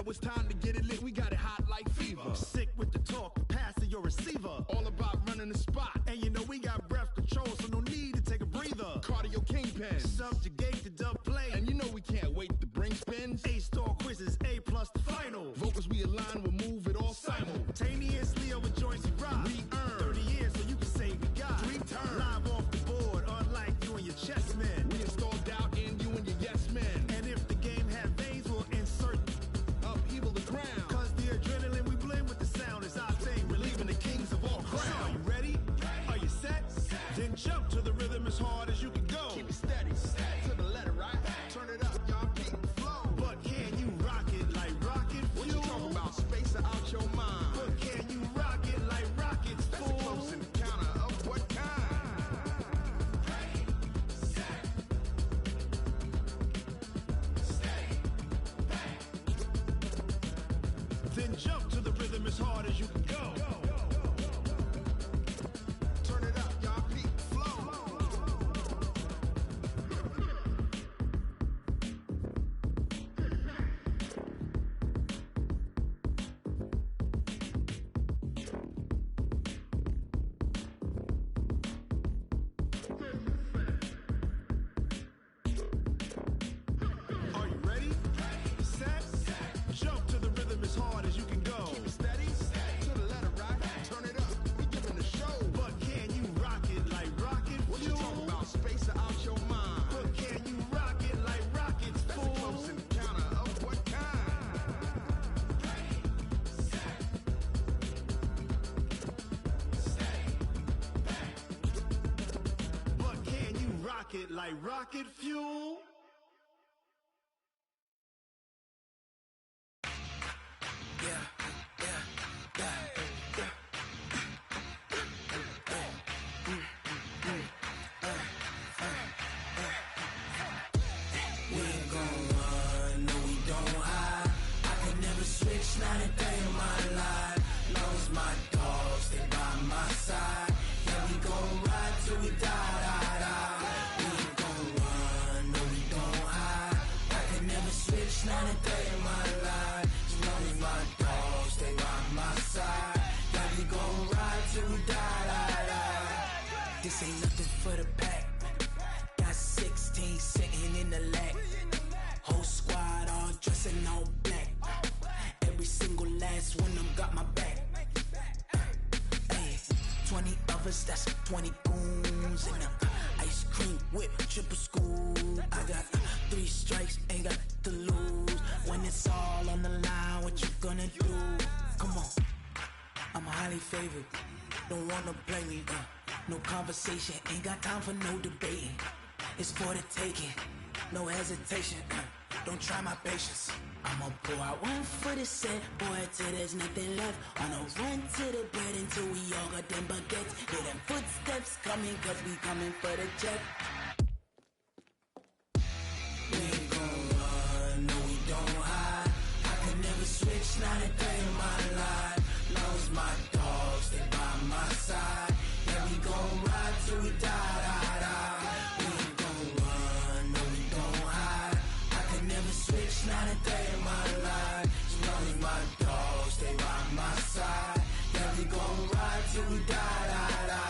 it's time to get it lit. We got it hot like fever. Sick with the talk, passing your receiver. All about running the spot. And you know we got breath control, so no need to take a breather. Cardio kingpin, subjugate the dub play. And you know we can't wait to bring spins. A-star quizzes, A+ the final. Vocals we align, we'll move it all simultaneously over joints we rock. We earn 30 years, so you can say we got 3 turns. Live off the board, unlike you and your chess men. We install doubt in you and your yes men. And if the game had veins, we'll insert upheaval the crown. Cause the adrenaline we blend with the sound is our thing, relieving the kings of all crowns. Are you ready? Are you set? Then jump to the rhythm as hard as you can go. Keep it steady, to the letter, right? Turn it up, y'all, beat and flow. But can you rock it like rocket fuel? What you talking about? Space out your mind. But can you rock it like rockets, fool? That's a close encounter of what kind? Ready, set, steady, bang. Then jump to the rhythm as hard as you can go. Turn it up, y'all, beat and flow. Are you ready? Set, jump to the rhythm as hard as you can go. Keep it steady, to the letter, right? Turn it up, we giving the show. But can you rock it like rocket fuel? What you talking about? Space out your mind. But can you rock it like rockets, fool? That's a close encounter of what kind? Ready, set, steady, bang. But can you rock it like rocket fuel? We ain't gon' run, no we don't hide. I can never switch, not a day in my life. Long as my dogs stay by my side. Yeah, we gon' ride till we die, die, die. We ain't gon' run, no we don't hide. I can never switch, not a day in my life. As long as my dogs stay by my side. Yeah, we gon' ride till we die, die, die. This ain't nothing for the pack. Got 16 sitting in the lag. Whole squad all dressing all black. Every single last one of them got my back. Hey, 20 of us, that's 20 goons. And ice cream whip, triple scoop. I got 3 strikes, ain't got to lose. When it's all on the line, what you gonna do? Come on, I'm highly favored. Don't wanna play me, no conversation, ain't got time for no debating. It's for the taking, no hesitation. Don't try my patience. I'ma pour out one for the set, boy, till there's nothing left. On a run to the bread until we all got them baguettes. Hear them footsteps coming, cause we coming for the jet. We ain't gon' run, no we don't hide. I can never switch, not a day in my life. Long as my dogs stay by my side. Yeah, we gon' ride till we die, die, die. We ain't gon' run, no we don't hide. I can never switch, not a day in my life. As long as my dogs stay by my side. Yeah, we gon' ride till we die, die, die.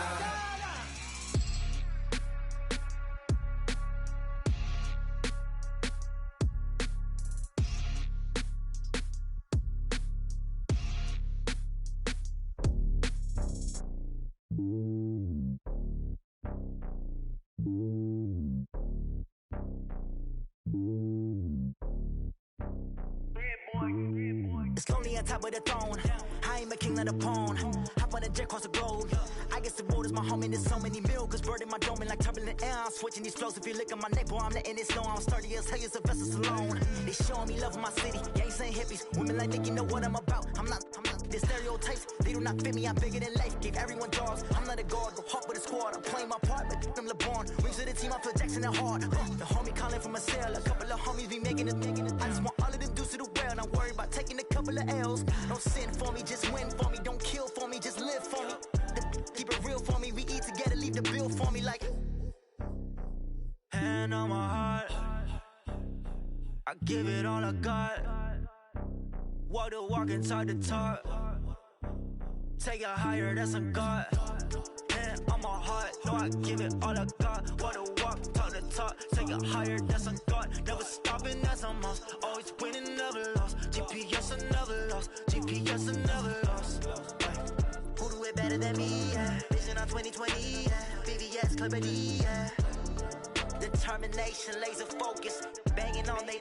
It's lonely on top of the throne. I ain't a king of the pawn. Hop on a jet across the globe. I guess the road is my home and there's so many milkers birding my dome like turbulent air. I'm switching these flows. If you look at my neck, boy, I'm letting it slow. I'm sturdy as hell, it's a vessel alone. They showing me love in my city. Gangs ain't hippies. Women like Nick, you know what I'm about. I'm not. The stereotypes, they do not fit me. I'm bigger than life. Gave everyone jobs. I'm not a guard. Go hop with a squad. I'm playing my part, but them LeBron. Rings to the team, I feel Jackson and hard. The homie calling from a cell. A couple of homies be making it. I just want all of them dudes to do well. Not worry about taking a couple of L's. Don't sin for me, just win for me. Don't kill for me, just live for me. Keep it real for me. We eat together, leave the bill for me like. Hand on my heart, I give it all I got. Walk the walk and talk the talk. Take it higher, that's a God. Hand on my heart, know I give it all I got. Walk the walk, talk the talk. Take it higher, that's a God. Never stopping, that's a must. Always winning, never lost. GPS, I never lost. GPS, I never lost. Who do it better than me? Yeah. Vision on 2020. Yeah. VVS, Clippity. Yeah. Determination, laser focus. Banging on they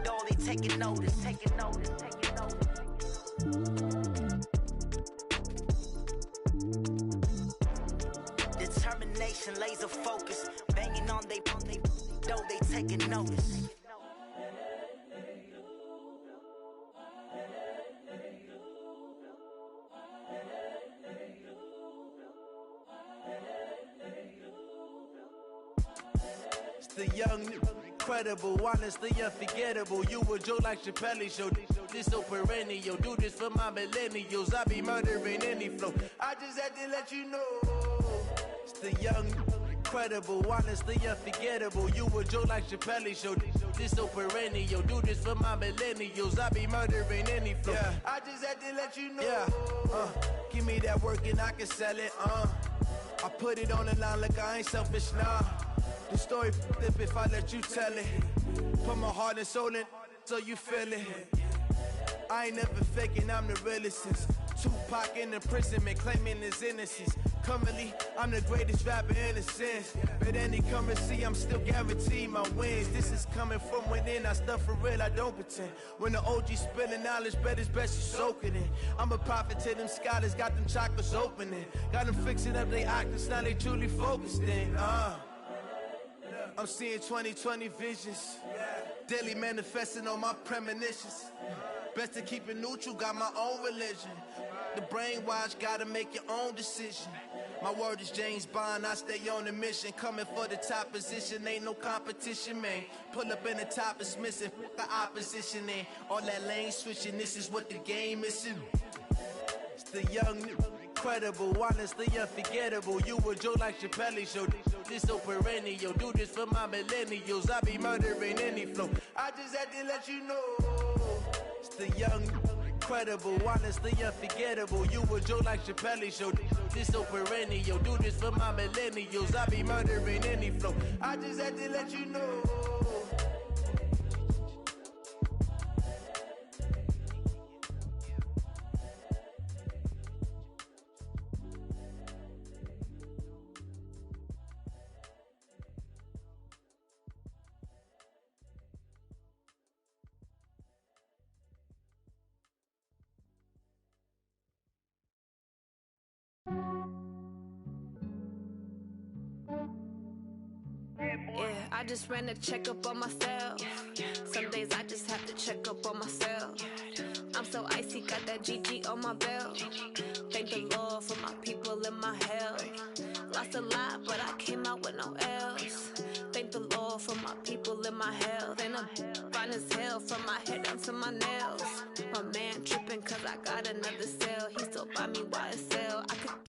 know they taking notice. Taking notice. Taking notice. Determination, laser focus. Banging on they know they taking notice. It's the young, incredible, honestly unforgettable. You a joke like Chappelle show. This so perennial. Do this for my millennials. I be murdering any flow. I just had to let you know. It's the young, incredible, honestly unforgettable. You a joke like Chappelle show. This so perennial. Do this for my millennials. I be murdering any flow. Yeah. I just had to let you know. Yeah. Give me that work and I can sell it. I put it on the line like I ain't selfish, nah. The story flip if I let you tell it. Put my heart and soul in so you feel it. I ain't never faking, I'm the realest since Tupac in imprisonment, claiming his innocence. Currently, I'm the greatest rapper in a sense. But any currency, I'm still guaranteed my wins. This is coming from within, I stuff for real, I don't pretend. When the OG spilling knowledge, bet it's best you soak it in. I'm a prophet to them scholars, got them chakras opening. Got them fixing up they octaves, now they truly focused in. I'm seeing 2020 visions. Daily manifesting on my premonitions. Best to keep it neutral, got my own religion. The brainwash, gotta make your own decision. My word is James Bond, I stay on a mission. Coming for the top position, ain't no competition, man. Pull up in the top, it's missing, the opposition, and all that lane switching, this is what the game is. It's the young, incredible, honestly unforgettable. You a joke like Chappelle show. This so perennial. Do this for my millennials. I be murdering any flow. I just had to let you know. It's the young, incredible, honestly unforgettable. You a joke like Chappelle show. This so perennial. Do this for my millennials. I be murdering any flow. I just had to let you know. Yeah, I just ran a checkup on myself. Some days I just have to check up on myself. I'm so icy, got that GG on my belt. Thank the Lord for my people and my health. Lost a lot, but I came out with no L's. Thank the Lord for my people and my health. And I'm fine as hell from my head down to my nails. My man tripping cause I got another cell. He still buy me YSL. I could